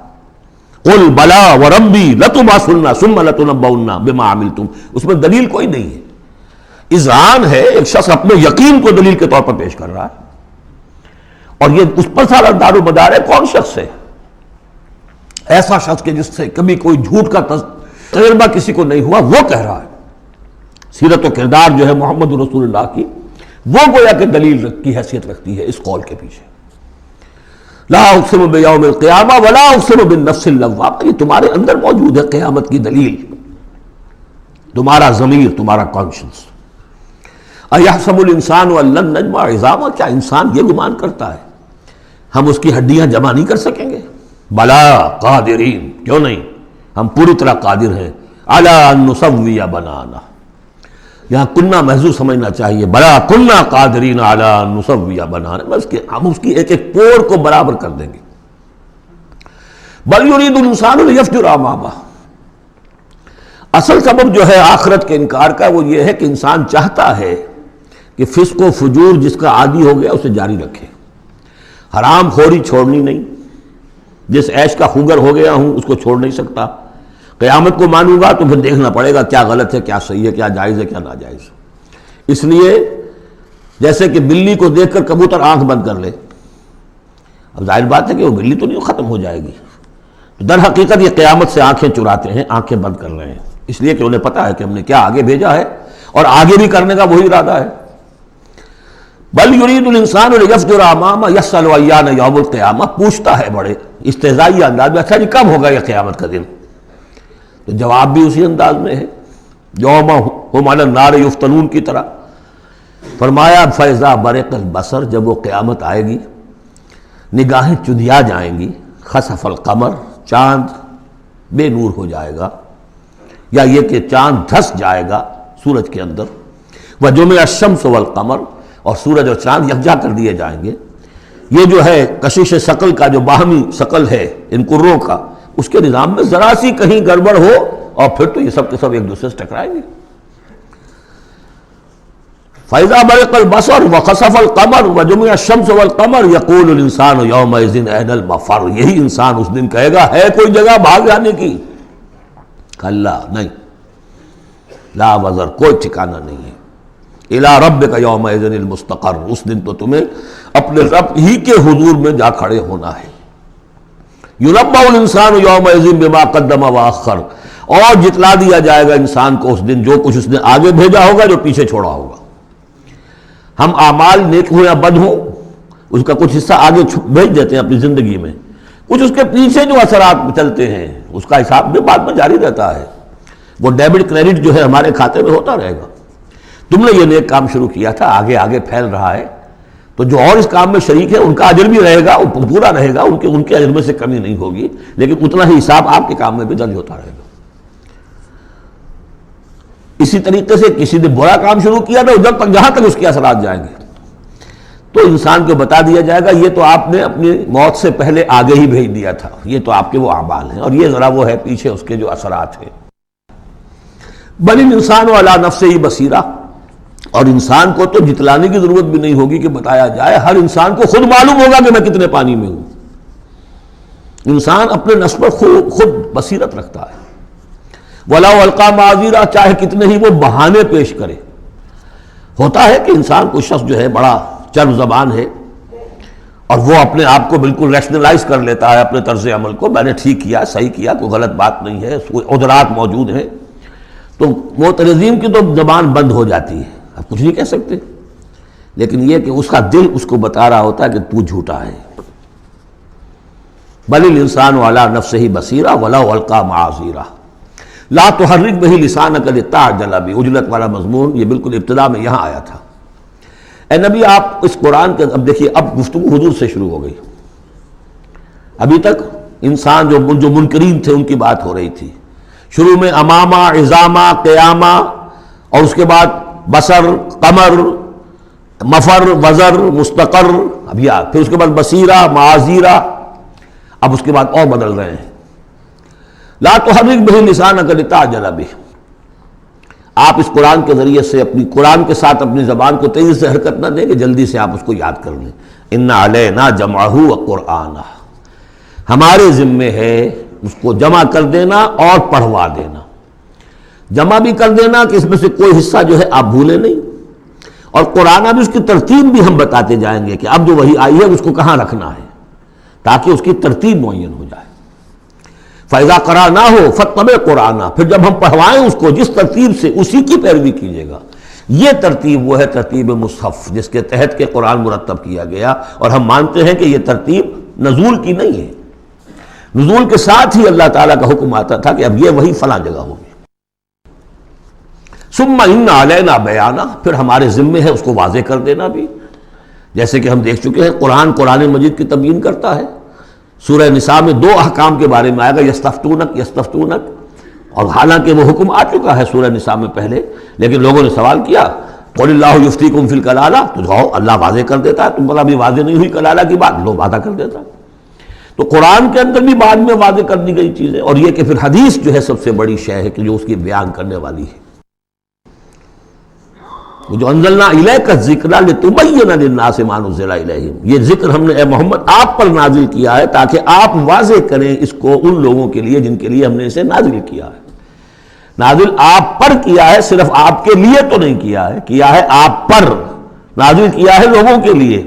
قل بلا وربی لتبعثن ثم لتنبؤن بما عملتم. اس میں دلیل کوئی نہیں ہے، اذعان ہے. ایک شخص اپنے یقین کو دلیل کے طور پر پیش کر رہا ہے اور یہ اس پر سارا دار و مدار ہے. کون شخص ہے ایسا شخص کہ جس سے کبھی کوئی جھوٹ کا تجربہ کسی کو نہیں ہوا، وہ کہہ رہا ہے. سیرت و کردار جو ہے محمد رسول اللہ کی، وہ گویا کہ دلیل کی حیثیت رکھتی ہے اس قول کے پیچھے. لا اقسم بیوم القیامہ ولا اقسم بالنفس اللوامہ، یہ تمہارے اندر موجود ہے قیامت کی دلیل، تمہارا ضمیر، تمہارا کانشنس. ایحسب الانسان ان لن نجمع عظامہ، کیا انسان یہ گمان کرتا ہے ہم اس کی ہڈیاں جمع نہیں کر سکیں گے؟ بلا قادرین، کیوں نہیں، ہم پوری طرح قادر ہیں. علی ان نسوی بنانا، یہاں کنہ محذوف سمجھنا چاہیے. بلا کنہ قادرین علی ان نسوی بنانا، بس کہ ہم اس کی ایک ایک پور کو برابر کر دیں گے. بل یرید الانسان لیفجر امامہ، اصل سبب جو ہے آخرت کے انکار کا وہ یہ ہے کہ انسان چاہتا ہے کہ فسق و فجور جس کا عادی ہو گیا اسے جاری رکھے، حرام خوری چھوڑنی نہیں، جس عیش کا خوگر ہو گیا ہوں اس کو چھوڑ نہیں سکتا، قیامت کو مانوں گا تو پھر دیکھنا پڑے گا کیا غلط ہے کیا صحیح ہے، کیا جائز ہے کیا ناجائز ہے۔ اس لیے جیسے کہ بلی کو دیکھ کر کبوتر آنکھ بند کر لے، اب ظاہر بات ہے کہ وہ بلی تو نہیں ختم ہو جائے گی، تو در حقیقت یہ قیامت سے آنکھیں چراتے ہیں، آنکھیں بند کر رہے ہیں، اس لیے کہ انہیں پتا ہے کہ ہم نے کیا آگے بھیجا ہے اور آگے بھی کرنے کا وہی ارادہ ہے۔ بل یرید الانسان لیفجر امامہ یسأل ایان یوم القیامہ، پوچھتا ہے بڑے استہزائی انداز میں، اچھا جی کب ہوگا یہ قیامت کا دن؟ تو جواب بھی اسی انداز میں ہے، یوم ہم علی النار یفتنون کی طرح۔ فرمایا فاذا برق البصر، جب وہ قیامت آئے گی نگاہیں چدھیا جائیں گی، خسف القمر، چاند بے نور ہو جائے گا، یا یہ کہ چاند دھس جائے گا سورج کے اندر، وجمع الشمس والقمر، اور سورج اور چاند یکجا کر دیے جائیں گے۔ یہ جو ہے کشش ثقل کا جو باہمی ثقل ہے ان کروں کا، اس کے نظام میں ذرا سی کہیں گڑبڑ ہو اور پھر تو یہ سب کے سب ایک دوسرے سے ٹکرائیں گے۔ فَإِذَا بَرِقَ الْبَصَرُ وَخَسَفَ الْقَمَرُ وَجُمِعَ الشَّمْسُ وَالْقَمَرُ يَقُولُ الْإِنسَانُ يَوْمَئِذٍ أَيْنَ الْمَفَرُّ، یہی انسان اس دن کہے گا ہے کوئی جگہ بھاگ جانے کی؟ کلا، نہیں، لا وزر، کوئی ٹھکانہ نہیں ہے۔ اِلَىٰ رَبِّكَ يَوْمَئِذٍ الْمُسْتَقَرُّ، اس دن تو تمہیں اپنے رب ہی کے حضور میں جا کھڑے ہونا ہے۔ يُنَبَّأُ الْإِنسَانُ يَوْمَئِذٍ بِمَا قَدَّمَ وَأَخَّرَ، اور جتلا دیا جائے گا انسان کو اس دن جو کچھ اس نے آگے بھیجا ہوگا جو پیچھے چھوڑا ہوگا۔ ہم اعمال نیک ہوں یا بد ہوں اس کا کچھ حصہ آگے بھیج دیتے ہیں اپنی زندگی میں، کچھ اس کے پیچھے جو اثرات چلتے ہیں اس کا حساب بھی بعد میں جاری رہتا ہے، وہ ڈیبٹ کریڈٹ جو ہے ہمارے کھاتے میں ہوتا رہے گا۔ تم نے یہ نیک کام شروع کیا تھا، آگے آگے پھیل رہا ہے، تو جو اور اس کام میں شریک ہے ان کا اجر بھی رہے گا، وہ پورا رہے گا، ان کے اجر میں سے کمی نہیں ہوگی، لیکن اتنا ہی حساب آپ کے کام میں بھی درج ہوتا رہے گا۔ اسی طریقے سے کسی نے برا کام شروع کیا تھا، جب تک جہاں تک اس کے اثرات جائیں گے تو انسان کو بتا دیا جائے گا یہ تو آپ نے اپنی موت سے پہلے آگے ہی بھیج دیا تھا، یہ تو آپ کے وہ اعمال ہیں، اور یہ ذرا وہ ہے پیچھے اس کے جو اثرات ہیں۔ بل الانسان علی نفسہ بصیرہ، اور انسان کو تو جتلانے کی ضرورت بھی نہیں ہوگی کہ بتایا جائے، ہر انسان کو خود معلوم ہوگا کہ میں کتنے پانی میں ہوں۔ انسان اپنے نفس پر خود بصیرت رکھتا ہے۔ وَلَوْ أَلْقَىٰ مَعَاذِيرَ، چاہے کتنے ہی وہ بہانے پیش کرے۔ ہوتا ہے کہ انسان کوئی شخص جو ہے بڑا چرب زبان ہے اور وہ اپنے آپ کو بالکل ریشنلائز کر لیتا ہے اپنے طرز عمل کو، میں نے ٹھیک کیا، صحیح کیا، کوئی غلط بات نہیں ہے، کوئی عذرات موجود ہیں، تو معترضین کی تو زبان بند ہو جاتی ہے، اب کچھ نہیں کہہ سکتے، لیکن یہ کہ اس کا دل اس کو بتا رہا ہوتا ہے کہ تو جھوٹا ہے۔ بل الانسان علی نفسہ بصیرہ ولو القیٰ معاذیرہ لا تحرک بہ لسانک لتعجل بہ، عجلت والا مضمون یہ بالکل ابتدا میں یہاں آیا تھا۔ اے نبی آپ اس قرآن کے، اب دیکھیے اب گفتگو حضور سے شروع ہو گئی، ابھی تک انسان جو منکرین تھے ان کی بات ہو رہی تھی، شروع میں امامہ، عظامہ، قیامہ، اور اس کے بعد بصر، قمر، مفر، وزر، مستقر، اب یہ پھر اس کے بعد بصیرہ، معاذیرہ، اب اس کے بعد اور بدل رہے ہیں۔ لا تحرک بہ لسانک لتعجل بہ، آپ اس قرآن کے ذریعے سے اپنی قرآن کے ساتھ اپنی زبان کو تیزی سے حرکت نہ دیں کہ جلدی سے آپ اس کو یاد کر لیں۔ ان علینا جمعہ وقرآنہ، ہمارے ذمے ہے اس کو جمع کر دینا اور پڑھوا دینا، جمع بھی کر دینا کہ اس میں سے کوئی حصہ جو ہے آپ بھولیں نہیں، اور قرآن بھی اس کی ترتیب بھی ہم بتاتے جائیں گے کہ اب جو وہی آئی ہے اس کو کہاں رکھنا ہے تاکہ اس کی ترتیب معین ہو جائے۔ فَإِذَا قَرَأْنَاهُ فَاتَّبِعْ قُرْآنَهُ، پھر جب ہم پڑھوائیں اس کو جس ترتیب سے اسی کی پیروی کیجیے گا۔ یہ ترتیب وہ ہے ترتیب مصحف جس کے تحت کے قرآن مرتب کیا گیا، اور ہم مانتے ہیں کہ یہ ترتیب نزول کی نہیں ہے، نزول کے ساتھ ہی اللہ تعالیٰ کا حکم آتا تھا کہ اب یہ وہی فلاں جگہ ہوگی۔ ثم ان علینا بیانہ، پھر ہمارے ذمے ہے اس کو واضح کر دینا بھی، جیسے کہ ہم دیکھ چکے ہیں قرآن مجید کی تبیین کرتا ہے۔ سورہ نساء میں دو احکام کے بارے میں آئے گا، یستفتونک، اور حالانکہ وہ حکم آ چکا ہے سورہ نساء میں پہلے، لیکن لوگوں نے سوال کیا قل اللہ یفتیکم فی الکلالہ، تو جاؤ اللہ واضح کر دیتا ہے، تم پر ابھی واضح نہیں ہوئی کلالہ کی بات، لو واضح کر دیتا ہے۔ تو قرآن کے اندر بھی بعد میں واضح کر دی گئی چیزیں، اور یہ کہ پھر حدیث جو ہے سب سے بڑی شے ہے کہ جو اس کی بیان کرنے والی ہے. وہ جو انزلنا الیک الذکر لتبین للناس ما نزل الیہم، یہ ذکر ہم نے اے محمد آپ پر نازل کیا ہے تاکہ آپ واضح کریں اس کو ان لوگوں کے لیے جن کے لیے ہم نے اسے نازل کیا ہے. نازل آپ پر کیا ہے، صرف آپ کے لیے تو نہیں کیا ہے آپ پر نازل کیا ہے لوگوں کے لیے.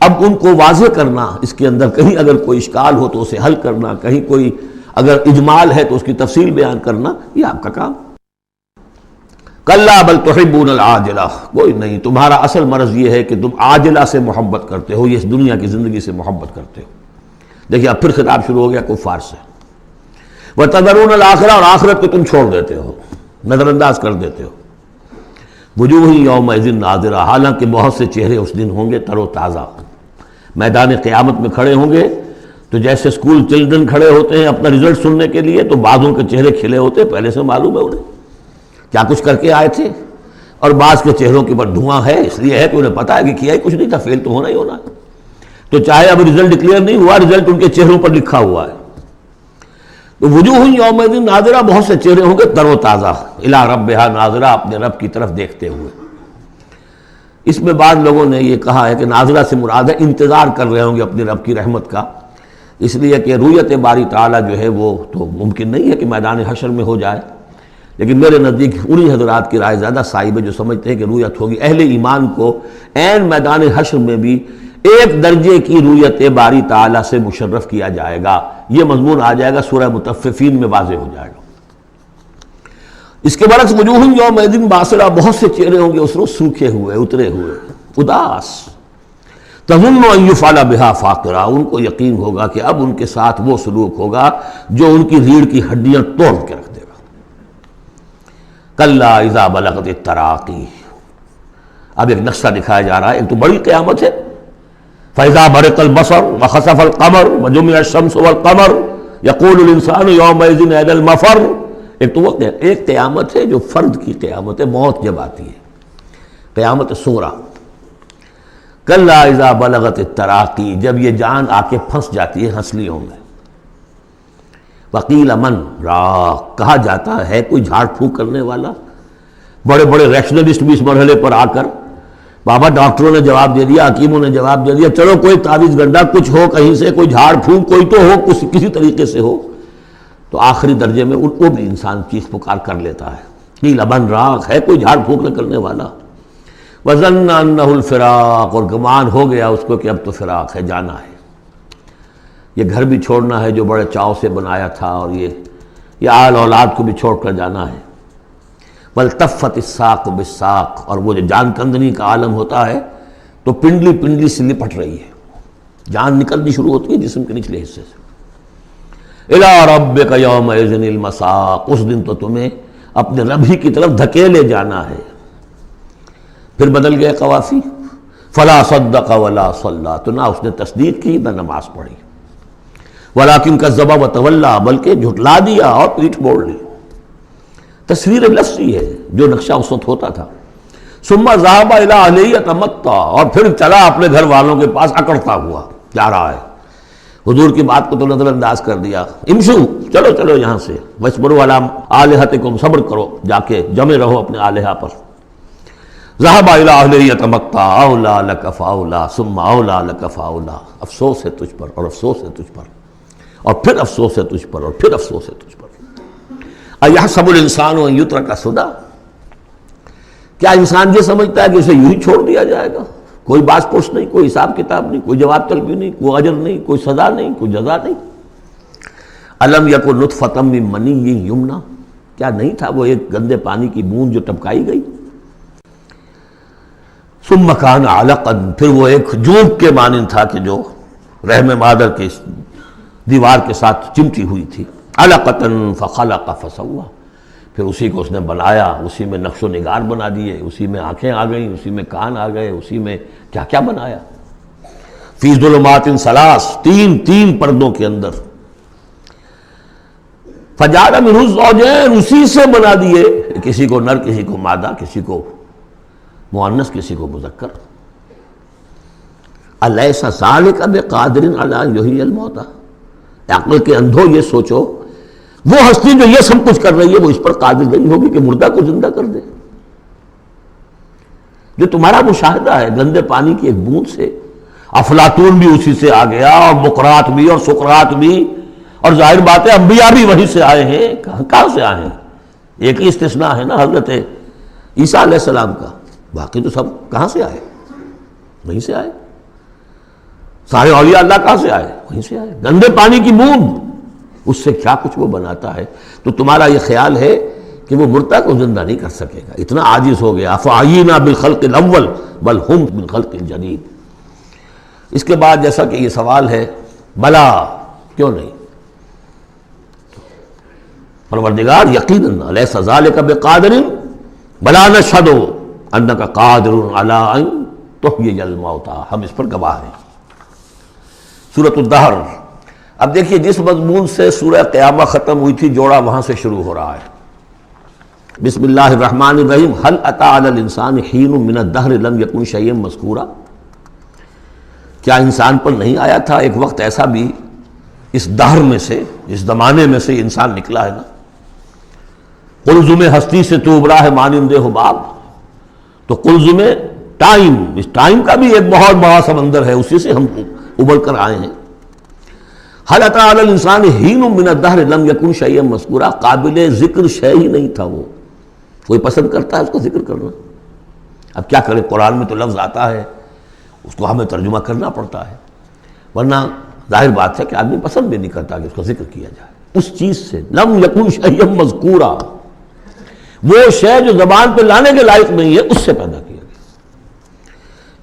اب ان کو واضح کرنا، اس کے اندر کہیں اگر کوئی اشکال ہو تو اسے حل کرنا، کہیں کوئی اگر اجمال ہے تو اس کی تفصیل بیان کرنا، یہ آپ کا کام. کلا بل تحبون العاجلہ، کوئی نہیں، تمہارا اصل مرض یہ ہے کہ تم عاجلہ سے محبت کرتے ہو، یہ اس دنیا کی زندگی سے محبت کرتے ہو. دیکھیے اب پھر خطاب شروع ہو گیا کفار سے. وتذرون الآخرہ، اور آخرت کو تم چھوڑ دیتے ہو، نظر انداز کر دیتے ہو. وجوہ یومئذ ناظرہ، حالانکہ بہت سے چہرے اس دن ہوں گے تر و تازہ. میدان قیامت میں کھڑے ہوں گے تو جیسے اسکول چلڈرن کھڑے ہوتے ہیں اپنا رزلٹ سننے کے لیے، تو بعضوں کے چہرے کھلے ہوتے ہیں، پہلے سے معلوم ہے انہیں کیا کچھ کر کے آئے تھے، اور بعض کے چہروں کے اوپر دھواں ہے، اس لیے ہے کہ انہیں پتا ہے کہ کیا ہی کچھ نہیں تھا، فیل تو ہونا ہی ہونا ہے. تو چاہے اب رزلٹ ڈکلیئر نہیں ہوا، رزلٹ ان کے چہروں پر لکھا ہوا ہے. تو وجوہ یومئذ ناظرہ، بہت سے چہرے ہوں گے تر و تازہ، الی ربہا ناظرہ، اپنے رب کی طرف دیکھتے ہوئے. اس میں بعض لوگوں نے یہ کہا ہے کہ ناظرہ سے مراد ہے انتظار کر رہے ہوں گے اپنے رب کی رحمت کا، اس لیے کہ رؤیت باری تعالیٰ جو ہے وہ تو ممکن نہیں ہے کہ میدان حشر میں ہو جائے. لیکن میرے نزدیک انہی حضرات کی رائے زیادہ صائب ہے جو سمجھتے ہیں کہ رؤیت ہوگی. اہل ایمان کو عین میدان حشر میں بھی ایک درجے کی رؤیت باری تعالیٰ سے مشرف کیا جائے گا. یہ مضمون آ جائے گا سورہ مطففین میں، واضح ہو جائے گا. اس کے برعکس وجوہ یومئذ باسرہ، بہت سے چہرے ہوں گے اس روز سوکھے ہوئے، اترے ہوئے، اداس. تظن ان یفعل بہا فاقرہ، ان کو یقین ہوگا کہ اب ان کے ساتھ وہ سلوک ہوگا جو ان کی ریڑھ کی ہڈیاں توڑ کے رکھ دے گا. کلا اذا بلغت التراقی، اب ایک نقشہ دکھایا جا رہا ہے. ایک تو بڑی قیامت ہے، فاذا برق البصر وخسف القمر وجمع الشمس والقمر یقول الانسان یومئذ این المفر. ایک تو وہ ایک قیامت ہے جو فرد کی قیامت ہے، موت جب آتی ہے، قیامت صغریٰ. کلا اذا بلغت التراقی، جب یہ جان آ کے پھنس جاتی ہے ہنسلیوں میں. وقیل من راق، کہا جاتا ہے کوئی جھاڑ پھونک کرنے والا. بڑے بڑے ریشنلسٹ بھی اس مرحلے پر آ کر، بابا ڈاکٹروں نے جواب دے دیا، حکیموں نے جواب دے دیا، چلو کوئی تعویذ گنڈا کچھ ہو کہیں سے، کوئی جھاڑ پھونک کوئی تو ہو، کسی طریقے سے ہو. تو آخری درجے میں وہ بھی انسان چیخ پکار کر لیتا ہے. قیل من راق، ہے کوئی جھاڑ پھونک نہ کرنے والا. وظن انہ الفراق، اور گمان ہو گیا اس کو کہ اب تو فراق ہے، جانا ہے. یہ گھر بھی چھوڑنا ہے جو بڑے چاؤ سے بنایا تھا، اور یہ آل اولاد کو بھی چھوڑ کر جانا ہے. والتفت الساق بالساق، اور وہ جو جان کندنی کا عالم ہوتا ہے تو پنڈلی پنڈلی سے لپٹ رہی ہے، جان نکلنی شروع ہوتی ہے جسم کے نچلے حصے سے. الی ربک یومئذ المساق، اس دن تو تمہیں اپنے رب ہی کی طرف دھکیلے جانا ہے. پھر بدل گئے قوافی. فلا صدق ولا صلی، تو نہ اس نے تصدیق کی نہ نماز پڑھی. ولیکن کذب وتولی، بلکہ جھٹلا دیا اور پیٹھ موڑ لی. تصویر لفظی ہے جو نقشہ اس وقت ہوتا تھا. ثم ذهب الی اہلہ یتمطیٰ، اور پھر چلا اپنے گھر والوں کے پاس اکڑتا ہوا جا رہا ہے. حضور کی بات کو تو نظر انداز کر دیا. امشو، چلو چلو یہاں سے. واسبروا علی آلہتکم، صبر کرو، جا کے جمے رہو اپنے آلہہ پر. ذهب الی اہلہ یتمطیٰ اولیٰ لک فاولیٰ ثم اولیٰ لک فاولیٰ. افسوس ہے تجھ پر، اور افسوس ہے تجھ پر، اور پھر افسوس ہے تجھ پر، اور پھر افسوس ہے تجھ پر. ایحسب الانسان ان یترک سدی، کیا انسان یہ سمجھتا ہے کہ اسے یوں ہی چھوڑ دیا جائے گا؟ کوئی باز پرس نہیں، کوئی حساب کتاب نہیں، کوئی جواب طلبی نہیں، کوئی اجر نہیں، کوئی سزا نہیں، کوئی جزا نہیں. الم یکن نطفۃ من منی یمنیٰ، کیا نہیں تھا وہ ایک گندے پانی کی بوند جو ٹپکائی گئی. ثم کان علقا، پھر وہ ایک جونک کے مانند تھا کہ جو رحم مادر کی دیوار کے ساتھ چمٹی ہوئی تھی. علقۃ فخلق فسویٰ، پھر اسی کو اس نے بنایا، اسی میں نقش و نگار بنا دیے، اسی میں آنکھیں آ گئیں، اسی میں کان آ گئے، اسی میں کیا کیا بنایا. فی ظلمات ثلاث، تین پردوں کے اندر. فجعل منہ الزوجین، اسی سے بنا دیے، کسی کو نر، کسی کو مادہ، کسی کو مؤنث، کسی کو مذکر. الیس ذلک بقادر علی ان یحیی الموتیٰ، عقل کے اندھو یہ سوچو وہ ہستی جو یہ سب کچھ کر رہی ہے وہ اس پر قادر نہیں ہوگی کہ مردہ کو زندہ کر دے؟ جو تمہارا مشاہدہ ہے گندے پانی کی ایک بوند سے، افلاطون بھی اسی سے آ گیا، اور بقراط بھی، اور سقراط بھی، اور ظاہر بات ہے انبیاء بھی وہیں سے آئے ہیں۔ کہاں سے آئے ہیں؟ ایک ہی استثناء ہے نا حضرت عیسیٰ علیہ السلام کا، باقی تو سب کہاں سے آئے؟ وہیں سے آئے۔ سارے اولیاء اللہ کہاں سے آئے؟ وہیں سے آئے۔ گندے پانی کی بوند، اس سے کیا کچھ وہ بناتا ہے؟ تو تمہارا یہ خیال ہے کہ وہ مردہ کو زندہ نہیں کر سکے گا، اتنا عاجز ہو گیا۔ فَعَيِّنَا بِالْخَلْقِ الْأَوَّلِ بَلْ هُمْ بِالْخَلْقِ الْجَدِيدِ۔ اس کے بعد جیسا کہ یہ سوال ہے، بلا کیوں نہیں؟ پروردگار یقیناً الیس ذالک بقادر بلا نشہد انک قادر علی ان تحیی الموتى، ہم اس پر گواہ ہیں۔ سورۃ الدہر۔ اب دیکھیے جس مضمون سے سورہ قیامہ ختم ہوئی تھی جوڑا وہاں سے شروع ہو رہا ہے۔ بسم اللہ الرحمن الرحیم۔ هل اتى علی الانسان حین من الدہر لم یکن شیئا مذکورا، کیا انسان پر نہیں آیا تھا ایک وقت ایسا بھی، اس دہر میں سے، اس زمانے میں سے انسان نکلا ہے نا۔ قلزم ہستی سے تو ابرا ہے مانند حباب، تو قلزم ٹائم، اس ٹائم کا بھی ایک بہت بڑا سمندر ہے، اسی سے ہم ابھر کر آئے ہیں۔ هل اتى علی الانسان حین من الدہر لم یکن شیئا مذکورا، قابل ذکر شے ہی نہیں تھا وہ، کوئی پسند کرتا ہے اس کو ذکر کرنا؟ اب کیا کرے، قرآن میں تو لفظ آتا ہے، اس کو ہمیں ترجمہ کرنا پڑتا ہے، ورنہ ظاہر بات ہے کہ آدمی پسند بھی نہیں کرتا کہ اس کا ذکر کیا جائے۔ اس چیز سے لم یکن شیئا مذکورا، وہ شے جو زبان پہ لانے کے لائق نہیں ہے، اس سے پیدا کیا گیا۔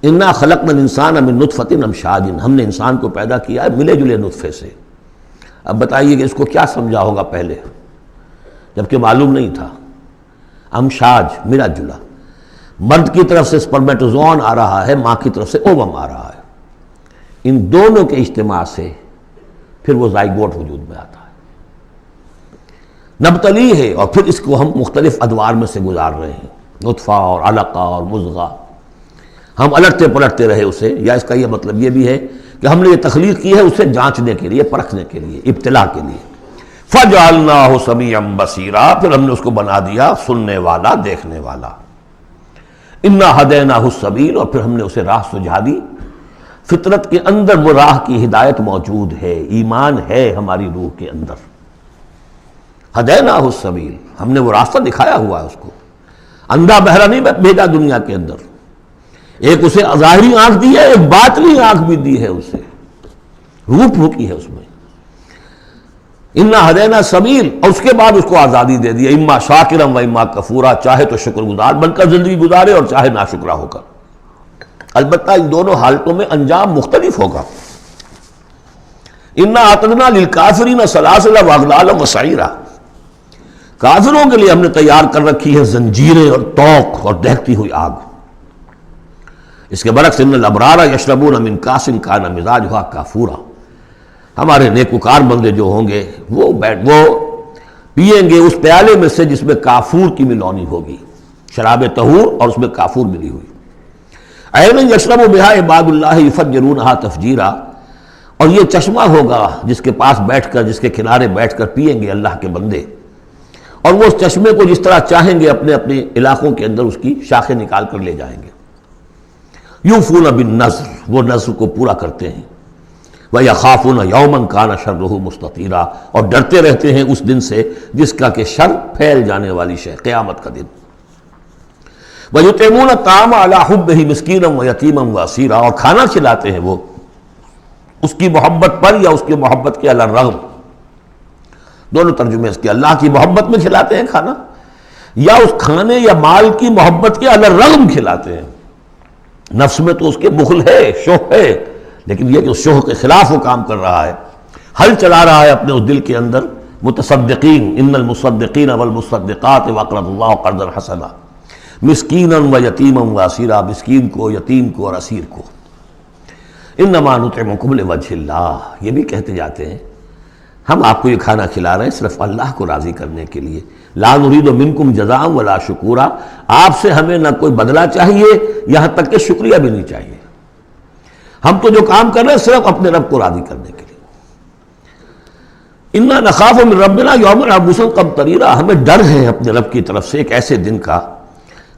انا خلقنا الانسان من نطفۃ امشاج، ہم نے انسان کو پیدا کیا ہے ملے جلے نطفے سے۔ اب بتائیے کہ اس کو کیا سمجھا ہوگا پہلے جبکہ معلوم نہیں تھا؟ امشاج، ملا جلا، مرد کی طرف سے سپرمیٹوزوان آ رہا ہے، ماں کی طرف سے اووم آ رہا ہے، ان دونوں کے اجتماع سے پھر وہ زائگوٹ وجود میں آتا ہے، نبتلی ہے، اور پھر اس کو ہم مختلف ادوار میں سے گزار رہے ہیں، نطفہ اور علقہ اور مضغہ، ہم الٹتے پلٹتے رہے اسے، یا اس کا یہ مطلب یہ بھی ہے کہ ہم نے یہ تخلیق کی ہے اسے جانچنے کے لیے، پرکھنے کے لیے، ابتلا کے لیے۔ فَجَعَلْنَاهُ سَمِيعًا بَصِيرًا، پھر ہم نے اس کو بنا دیا سننے والا، دیکھنے والا۔ اِنَّا هَدَيْنَاهُ السَّبِيلَ، اور پھر ہم نے اسے راہ سجھا دی۔ فطرت کے اندر وہ راہ کی ہدایت موجود ہے، ایمان ہے ہماری روح کے اندر۔ هَدَيْنَاهُ السَّبِيلَ، ہم نے وہ راستہ دکھایا ہوا ہے اس کو، اندھا بہرا نہیں بھیجا دنیا کے اندر، ایک اسے ظاہری آنکھ دی ہے، ایک باطنی آنکھ بھی دی ہے اسے، روح پھونکی ہے اس میں۔ اِنَّا هَدَيْنَا السَّبِيلَ، اور اس کے بعد اس کو آزادی دے دی، اما شاکرا و اما کفورا، چاہے تو شکر گزار بن کر زندگی گزارے اور چاہے ناشکرا ہو کر، البتہ ان دونوں حالتوں میں انجام مختلف ہوگا۔ اِنَّا أَعْتَدْنَا لِلْكَافِرِينَ سَلَاسِلَ وَأَغْلَالًا وَسَعِيرًا، کافروں کے لیے ہم نے تیار کر رکھی ہے زنجیریں اور توق اور دہتی ہوئی آگ۔ اس کے برعکس ان الابرار یشربون من کاس کان مزاجھا کافورا، ہمارے نیکوکار بندے جو ہوں گے وہ پئیں گے اس پیالے میں سے جس میں کافور کی ملونی ہوگی، شراب طہور اور اس میں کافور ملی ہوئی۔ عین یشرب بہا عباد اللہ یفجرونہا تفجیرا، اور یہ چشمہ ہوگا جس کے پاس بیٹھ کر، جس کے کنارے بیٹھ کر پئیں گے اللہ کے بندے، اور وہ اس چشمے کو جس طرح چاہیں گے اپنے اپنے علاقوں کے اندر اس کی شاخیں نکال کر لے جائیں گے۔ یوفون بالنذر، وہ نذر کو پورا کرتے ہیں۔ وَيَخَافُونَ يَوْمًا كَانَ شَرُّهُ مُسْتَطِيرًا، اور ڈرتے رہتے ہیں اس دن سے جس کا کہ شر پھیل جانے والی شے، قیامت کا دن۔ وَيُطْعِمُونَ الطَّعَامَ عَلَىٰ حُبِّهِ مِسْكِينًا وَيَتِيمًا وَأَسِيرًا، اور کھانا کھلاتے ہیں وہ اس کی محبت پر یا اس کی محبت کے علی الرغم، دونوں ترجمے اس کے، اللہ کی محبت میں کھلاتے ہیں کھانا، یا اس کھانے یا مال کی محبت کے علی الرغم کھلاتے ہیں۔ نفس میں تو اس کے بخل ہے، شوق ہے، لیکن یہ کہ اس شوق کے خلاف وہ کام کر رہا ہے، حل چلا رہا ہے اپنے اس دل کے اندر۔ متصدقین، ان المصدقین والمصدقات وقرضوا اللہ قرضا حسنا، مسکینا ویتیما واسیرا، مسکین کو، یتیم کو اور اسیر کو۔ انما نطعمکم لوجہ اللہ، یہ بھی کہتے جاتے ہیں ہم آپ کو یہ کھانا کھلا رہے ہیں صرف اللہ کو راضی کرنے کے لیے۔ لا نرید منکم جزاء ولا شکورا، آپ سے ہمیں نہ کوئی بدلہ چاہیے، یہاں تک کہ شکریہ بھی نہیں چاہیے، ہم تو جو کام کر رہے ہیں صرف اپنے رب کو راضی کرنے کے لیے۔ انا نخاف من ربنا یوما عبوسا قمطریرا، ہمیں ڈر ہے اپنے رب کی طرف سے ایک ایسے دن کا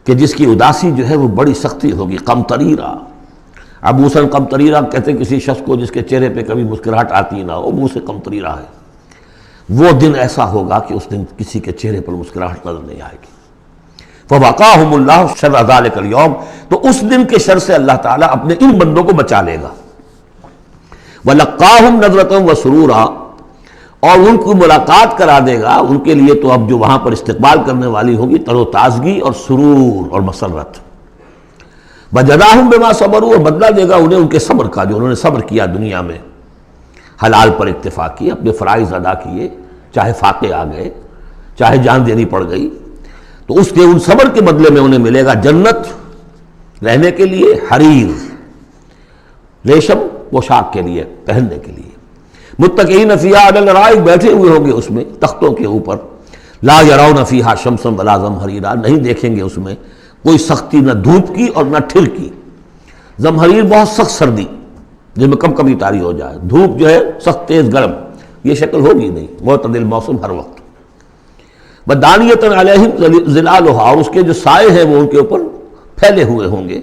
کہ جس کی اداسی جو ہے وہ بڑی سختی ہوگی. قمطریرا، عبوسا قمطریرا کہتے ہیں کسی شخص کو جس کے چہرے پہ کبھی مسکراہٹ آتی نہ ہو، منہ سے قمطریرا ہے. وہ دن ایسا ہوگا کہ اس دن کسی کے چہرے پر مسکراہٹ نظر نہیں آئے گی. فوقاہم اللہ شر ذلک اليوم، تو اس دن کے شر سے اللہ تعالیٰ اپنے ان بندوں کو بچا لے گا. وَلَقَّاهُمْ نَضْرَةً وَسُرُورًا، اور ان کو ملاقات کرا دے گا ان کے لیے تو اب جو وہاں پر استقبال کرنے والی ہوگی تر و تازگی اور سرور اور مسرت. وَجَزَاهُمْ بِمَا صَبَرُوا، اور بدلہ دے گا انہیں ان کے صبر کا، جو انہوں نے صبر کیا دنیا میں، حلال پر اکتفا کی، اپنے فرائض ادا کیے، چاہے فاقے آ گئے، چاہے جان دینی پڑ گئی، تو اس کے ان صبر کے بدلے میں انہیں ملے گا جنت رہنے کے لیے، حریر ریشم پوشاک کے لیے پہننے کے لیے. متکئین فیہا علی الارائک، بیٹھے ہوئے ہوں گے اس میں تختوں کے اوپر. لا یرون فیہا شمسا ولا زمہریرا، نہیں دیکھیں گے اس میں کوئی سختی نہ دھوپ کی اور نہ ٹھر کی. زمہریر بہت سخت سردی جس میں کب کبھی طاری ہو جائے، دھوپ جو ہے سخت تیز گرم، یہ شکل ہوگی نہیں، معتدل موسم ہر وقت. بدانیۃ علیہم ظلالھا، اور اس کے جو سائے ہیں وہ ان کے اوپر پھیلے ہوئے ہوں گے،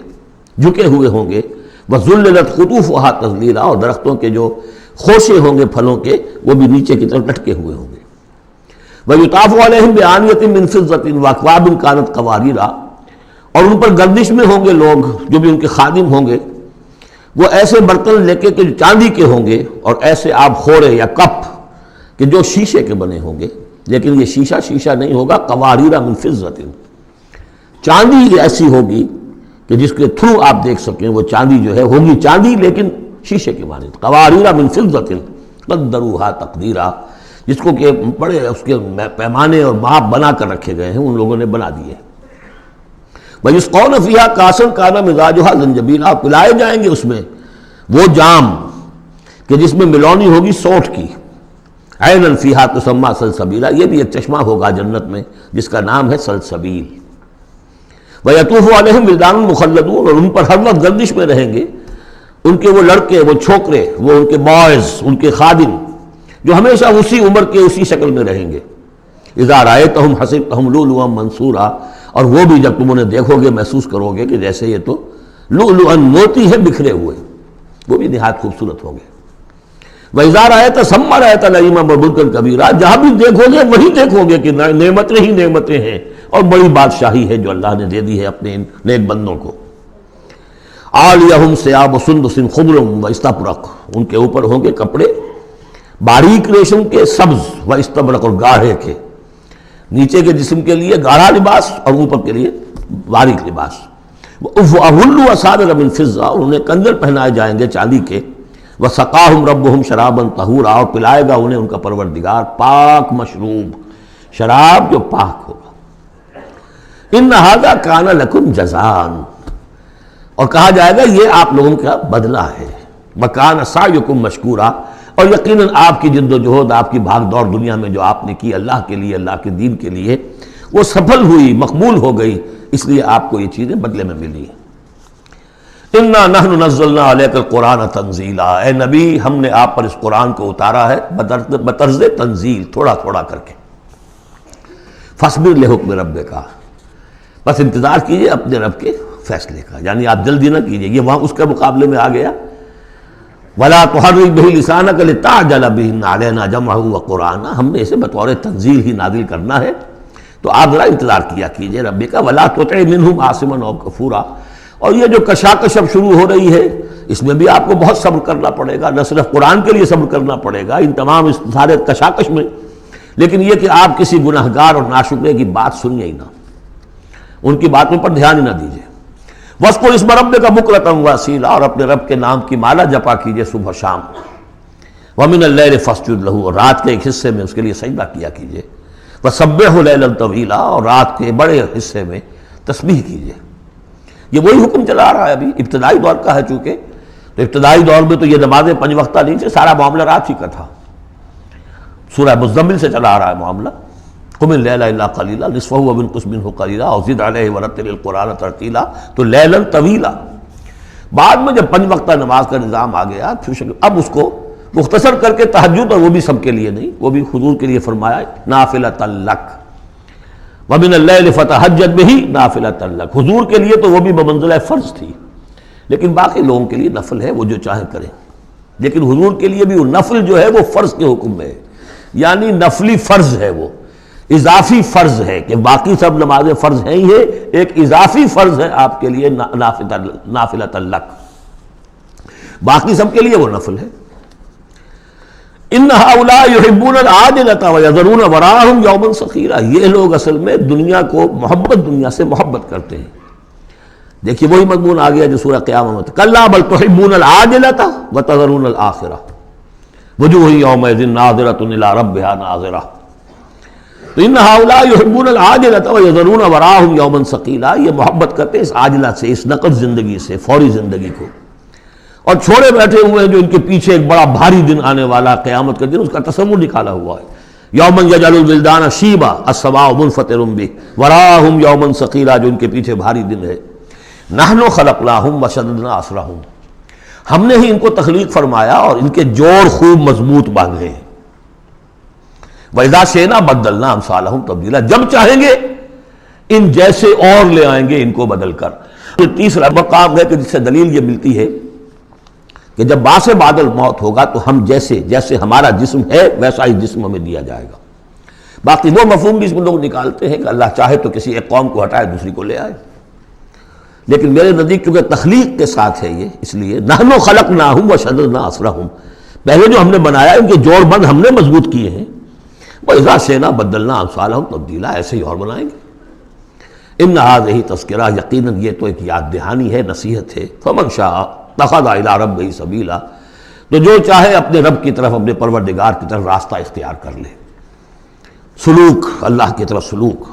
جھکے ہوئے ہوں گے. وذللت قطوفھا تذلیلا، اور درختوں کے جو خوشے ہوں گے پھلوں کے وہ بھی نیچے کی طرف لٹکے ہوئے ہوں گے. ویطاف علیہم بآنیۃ من فضۃ واکواب کانت قواریر، اور ان پر گردش میں ہوں گے لوگ جو بھی ان کے خادم ہوں گے، وہ ایسے برتن لے کے کہ جو چاندی کے ہوں گے، اور ایسے آب خورے یا کپ کہ جو شیشے کے بنے ہوں گے، لیکن یہ شیشہ نہیں ہوگا. قواریر من فضۃ، چاندی ایسی ہوگی کہ جس کے تھرو آپ دیکھ سکیں، وہ چاندی جو ہے ہوگی چاندی لیکن شیشے کے مانند. قواریر من فضۃ قدروھا تقدیرا، جس کو کہ بڑے اس کے پیمانے اور ماپ بنا کر رکھے گئے ہیں، ان لوگوں نے بنا دیے. وَيُسْقَوْنَ فِيهَا كَأْسًا كَانَ مِزَاجُهَا زَنْجَبِيلًا، پلائے جائیں گے اس میں وہ جام کہ جس میں ملونی ہوگی سونٹھ کی. عَيْنًا فِيهَا تُسَمَّىٰ سَلْسَبِيلًا، یہ بھی ایک چشمہ ہوگا جنت میں جس کا نام ہے سلسبیل. وَيَطُوفُ عَلَيْهِمْ وِلْدَانٌ مُخَلَّدُونَ، اور ان پر ہر وقت گردش میں رہیں گے ان کے وہ لڑکے، وہ چھوکرے، وہ ان کے بوائز، ان کے خادم جو ہمیشہ اسی عمر کے اسی شکل میں رہیں گے. اذا رأیتہم حسبتہم لؤلؤا منثورا، اور وہ بھی جب تم انہیں دیکھو گے محسوس کرو گے کہ جیسے یہ تو لؤلؤا موتی ہے بکھرے ہوئے، وہ بھی نہایت خوبصورت ہوں گے. وَإِذَا رَأَيْتَ ثَمَّ رَأَيْتَ نَعِيمًا وَمُلْكًا كَبِيرًا، جہاں بھی دیکھو گے وہی دیکھو گے کہ نعمتیں ہی نعمتیں ہیں اور بڑی بادشاہی ہے جو اللہ نے دے دی ہے اپنے ان نیک بندوں کو. عالیہم ثیاب سندس خضر واستبرق، ان کے اوپر ہوں گے کپڑے باریک ریشم کے، سبز واستبرق، اور گاڑھے کے. نیچے کے جسم کے لیے گاڑھا لباس اور اوپر کے لیے باریک لباس. وَأَحُلُّوا أَسَاوِرَ مِن فِضَّةٍ، اور انہیں کنگن پہنائے جائیں گے چاندی کے. وَسَقَاهُمْ رَبُّهُمْ شَرَابًا طَهُورًا، اور پلائے گا انہیں ان کا پروردگار پاک مشروب شراب جو پاک ہوگا. إِنَّ هَذَا كَانَ لَكُمْ جَزَاءً، اور کہا جائے گا یہ آپ لوگوں کا بدلہ ہے. وَكَانَ سَعْيُكُمْ مَشْكُورًا، اور یقیناً آپ کی جد و جہد، آپ کی بھاگ دوڑ دنیا میں جو آپ نے کی اللہ کے لیے، اللہ کے دین کے لیے، وہ سفل ہوئی، مقبول ہو گئی، اس لیے آپ کو یہ چیزیں بدلے میں ملی. اِنَّا نَحْنُ نَزَّلْنَا عَلَيْكَ الْقُرْآنَ تَنزِيلًا، اے نبی ہم نے آپ پر اس قرآن کو اتارا ہے بطرز تنزیل، تھوڑا تھوڑا کر کے. فَاصْبِرْ لِحُكْمِ رَبِّكَ، بس انتظار کیجئے اپنے رب کے فیصلے کا، یعنی آپ جلدی نہ کیجئے. یہ وہاں اس کے مقابلے میں آ گیا وَلَا تُحَرِّكْ بِهِ لِسَانَكَ لِتَعْجَلَ بِهِ إِنَّ عَلَيْنَا جَمْعَهُ وَقُرْآنَهُ، ہم نے اسے بطور تنزیل ہی نازل کرنا ہے، تو آپ ذرا انتظار کیا کیجئے رب کا. وَلَا تُطِعْ مِنْهُمْ عَاصِمًا أَوْ كَفُورًا، اور یہ جو کشاکش اب شروع ہو رہی ہے اس میں بھی آپ کو بہت صبر کرنا پڑے گا، نہ صرف قرآن کے لیے صبر کرنا پڑے گا ان تمام اس سارے کشاکش میں، لیکن یہ کہ آپ کسی گناہگار اور ناشکرے کی بات سنیے ہی نہ، ان کی باتوں پر دھیان ہی نہ دیجیے. وَاذْكُرِ اسْمَ رَبِّكَ بُكْرَةً وَأَصِيلًا، اور اپنے رب کے نام کی مالا جپا کیجئے صبح شام. وَمِنَ اللَّيْلِ فَاسْجُدْ لَهُ، اور رات کے ایک حصے میں اس کے لیے سجدہ کیا کیجئے. وَسَبِّحْهُ لَيْلًا طَوِيلًا، اور رات کے بڑے حصے میں تسبیح کیجئے. یہ وہی حکم چلا رہا ہے ابھی، ابتدائی دور کا ہے چونکہ، تو ابتدائی دور میں تو یہ نمازیں 5 وقتہ نہیں تھے، سارا معاملہ رات ہی کا تھا. سورہ مزمل سے چلا آ رہا ہے معاملہ. قم اللیل الا قلیلا نصفہ وانقص منہ قلیلا او زد علیہ ورتل القرآن ترتیلا، تو لیلا طویلا. بعد میں جب 5 وقتہ نماز کا نظام آ گیا، پھر اب اس کو مختصر کر کے تہجد، اور وہ بھی سب کے لیے نہیں، وہ بھی حضور کے لیے فرمایا نافلۃ لک ومن اللیل فتہجد بہ نافلۃ لک، حضور کے لیے تو وہ بھی بمنزلہ فرض تھی، لیکن باقی لوگوں کے لیے نفل ہے، وہ جو چاہیں کریں، لیکن حضور کے لیے بھی وہ نفل جو ہے وہ فرض کے حکم میں ہے، یعنی نفلی فرض ہے، وہ اضافی فرض ہے کہ باقی سب نمازیں فرض ہیں ہی ہے، ایک اضافی فرض ہے آپ کے لیے نافلۃ لک، باقی سب کے لیے وہ نفل ہے۔ ان ہؤلاء یحبون العاجلۃ ویذرون وراءہم یوما ثقیلا، یہ لوگ اصل میں دنیا کو محبت، دنیا سے محبت کرتے ہیں۔ دیکھیے وہی مضمون آ گیا جو سورہ قیامہ میں، کلا بل تحبون العاجلۃ وتذرون الآخرہ وجوہ یومئذ ناظرۃ الی ربہا ناظرہ۔ تو ان ہؤلاء یحبون العاجلۃ ویذرون وراءہم یوما ثقیلا، یہ محبت کرتے ہیں اس عاجلہ سے، اس نقد زندگی سے، فوری زندگی کو، اور چھوڑے بیٹھے ہوئے ہیں جو ان کے پیچھے ایک بڑا بھاری دن آنے والا قیامت کا دن، اس کا تصور نکالا ہوا ہے۔ یوما یجعل الولدان شیبا السماء منفطر بہ وراءہم یوما ثقیلا، جو ان کے پیچھے بھاری دن ہے۔ نحن خلقناہم وشددنا اسرہم، ہم نے ہی ان کو تخلیق فرمایا اور ان کے جوڑ خوب مضبوط باندھے ہیں۔ وَإِذَا شِئْنَا بَدَّلْنَا أَمْثَالَهُمْ تَبْدِيلًا، جب چاہیں گے ان جیسے اور لے آئیں گے ان کو بدل کر۔ یہ تیسرا مقام ہے کہ جس سے دلیل یہ ملتی ہے کہ جب باعث بادل موت ہوگا تو ہم جیسے ہمارا جسم ہے ویسا ہی جسم ہمیں دیا جائے گا۔ باقی وہ مفہوم بھی اس میں لوگ نکالتے ہیں کہ اللہ چاہے تو کسی ایک قوم کو ہٹائے دوسری کو لے آئے، لیکن میرے نزدیک چونکہ تخلیق کے ساتھ ہے یہ، اس لیے نحن خلقناہم وشددنا اسرہم، پہلے جو ہم نے بنایا ان کے جوڑ بند ہم نے مضبوط کیے ہیں۔ وَإِذَا شِئْنَا بَدَّلْنَا أَمْثَالَهُمْ تَبْدِيلًا، ایسے ہی اور بنائیں گے۔ ان هذه تذکرہ، یقیناً یہ تو ایک یاد دہانی ہے، نصیحت ہے۔ فَمَنْ شَاءَ اتَّخَذَ إِلَىٰ رَبِّهِ سَبِيلًا، تو جو چاہے اپنے رب کی طرف، اپنے پروردگار کی طرف راستہ اختیار کر لے، سلوک، اللہ کی طرف سلوک،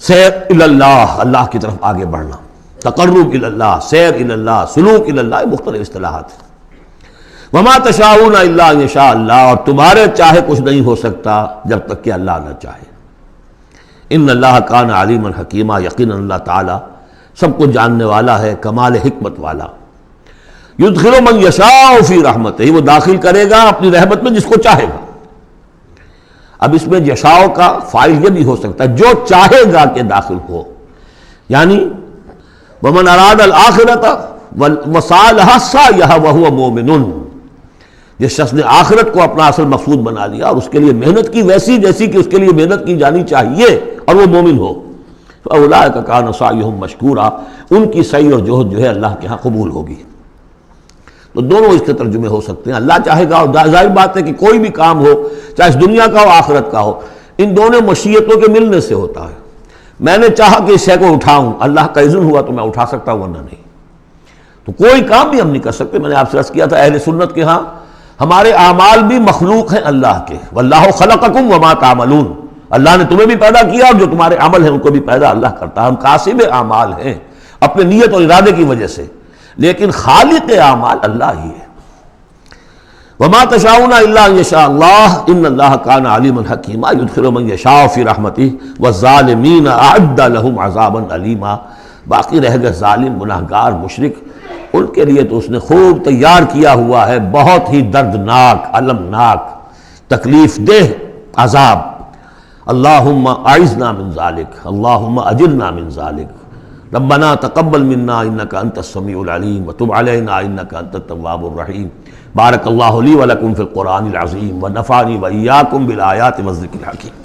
سیر اللہ، اللہ کی طرف آگے بڑھنا، تقرب اللہ، سیر اللہ، سلوک اللہ، مختلف اصطلاحات ہیں۔ وما تشاءون الا ان یشاء اللہ، اور تمہارے چاہے کچھ نہیں ہو سکتا جب تک کہ اللہ نہ چاہے۔ ان اللہ کان علیما حکیما، یقیناً اللہ تعالیٰ سب کچھ جاننے والا ہے، کمال حکمت والا۔ یدخل من یشاء فی رحمتہ، وہ داخل کرے گا اپنی رحمت میں جس کو چاہے گا۔ اب اس میں یشاء کا فاعل یہ بھی ہو سکتا ہے جو چاہے گا کہ داخل ہو، یعنی ومن اراد الآخرۃ وسعى لها سعیها وهو مؤمن، جس شخص نے آخرت کو اپنا اصل مقصود بنا لیا اور اس کے لیے محنت کی ویسی جیسی کہ اس کے لیے محنت کی جانی چاہیے اور وہ مومن ہو، فاولئک کان سعیہم مشکورا، ان کی سعی اور جہد جو ہے اللہ کے ہاں قبول ہوگی۔ تو دونوں اس کے ترجمے ہو سکتے ہیں، اللہ چاہے گا، اور ظاہر بات ہے کہ کوئی بھی کام ہو چاہے اس دنیا کا ہو آخرت کا ہو، ان دونوں مشیتوں کے ملنے سے ہوتا ہے۔ میں نے چاہا کہ اس شے کو اٹھاؤں، اللہ کا اذن ہوا تو میں اٹھا سکتا ہوں، ورنہ نہیں۔ تو کوئی کام بھی ہم نہیں کر سکتے۔ میں نے آپ سے عرض کیا تھا اہل سنت کے ہاں ہمارے اعمال بھی مخلوق ہیں اللہ کے، واللہ خلقکم وما تعملون، اللہ نے تمہیں بھی پیدا کیا اور جو تمہارے عمل ہیں ان کو بھی پیدا اللہ کرتا ہے۔ ہم کاسب اعمال ہیں اپنے نیت اور ارادے کی وجہ سے، لیکن خالق اعمال اللہ ہی ہے۔ وما تشاءون الا ان یشاء اللہ ان اللہ کان علیما حکیما یدخل من یشاء فی رحمتہ والظالمین اعد لهم عذابا علیما، باقی رہ گئے ظالم، گناہگار، مشرک، ان کے لیے تو اس نے خوب تیار کیا ہوا ہے بہت ہی دردناک، المناک، تکلیف دہ عذاب۔ اللہم اعذنا من ذالک، اللہم اجرنا من ذالک، ربنا تقبل منا انک انت السمیع العلیم وتب علینا انک انت التواب الرحیم۔ بارک اللہ لی ولکم فی القرآن العظیم ونفعنی وإیاکم بالآیات والذکر الحکیم۔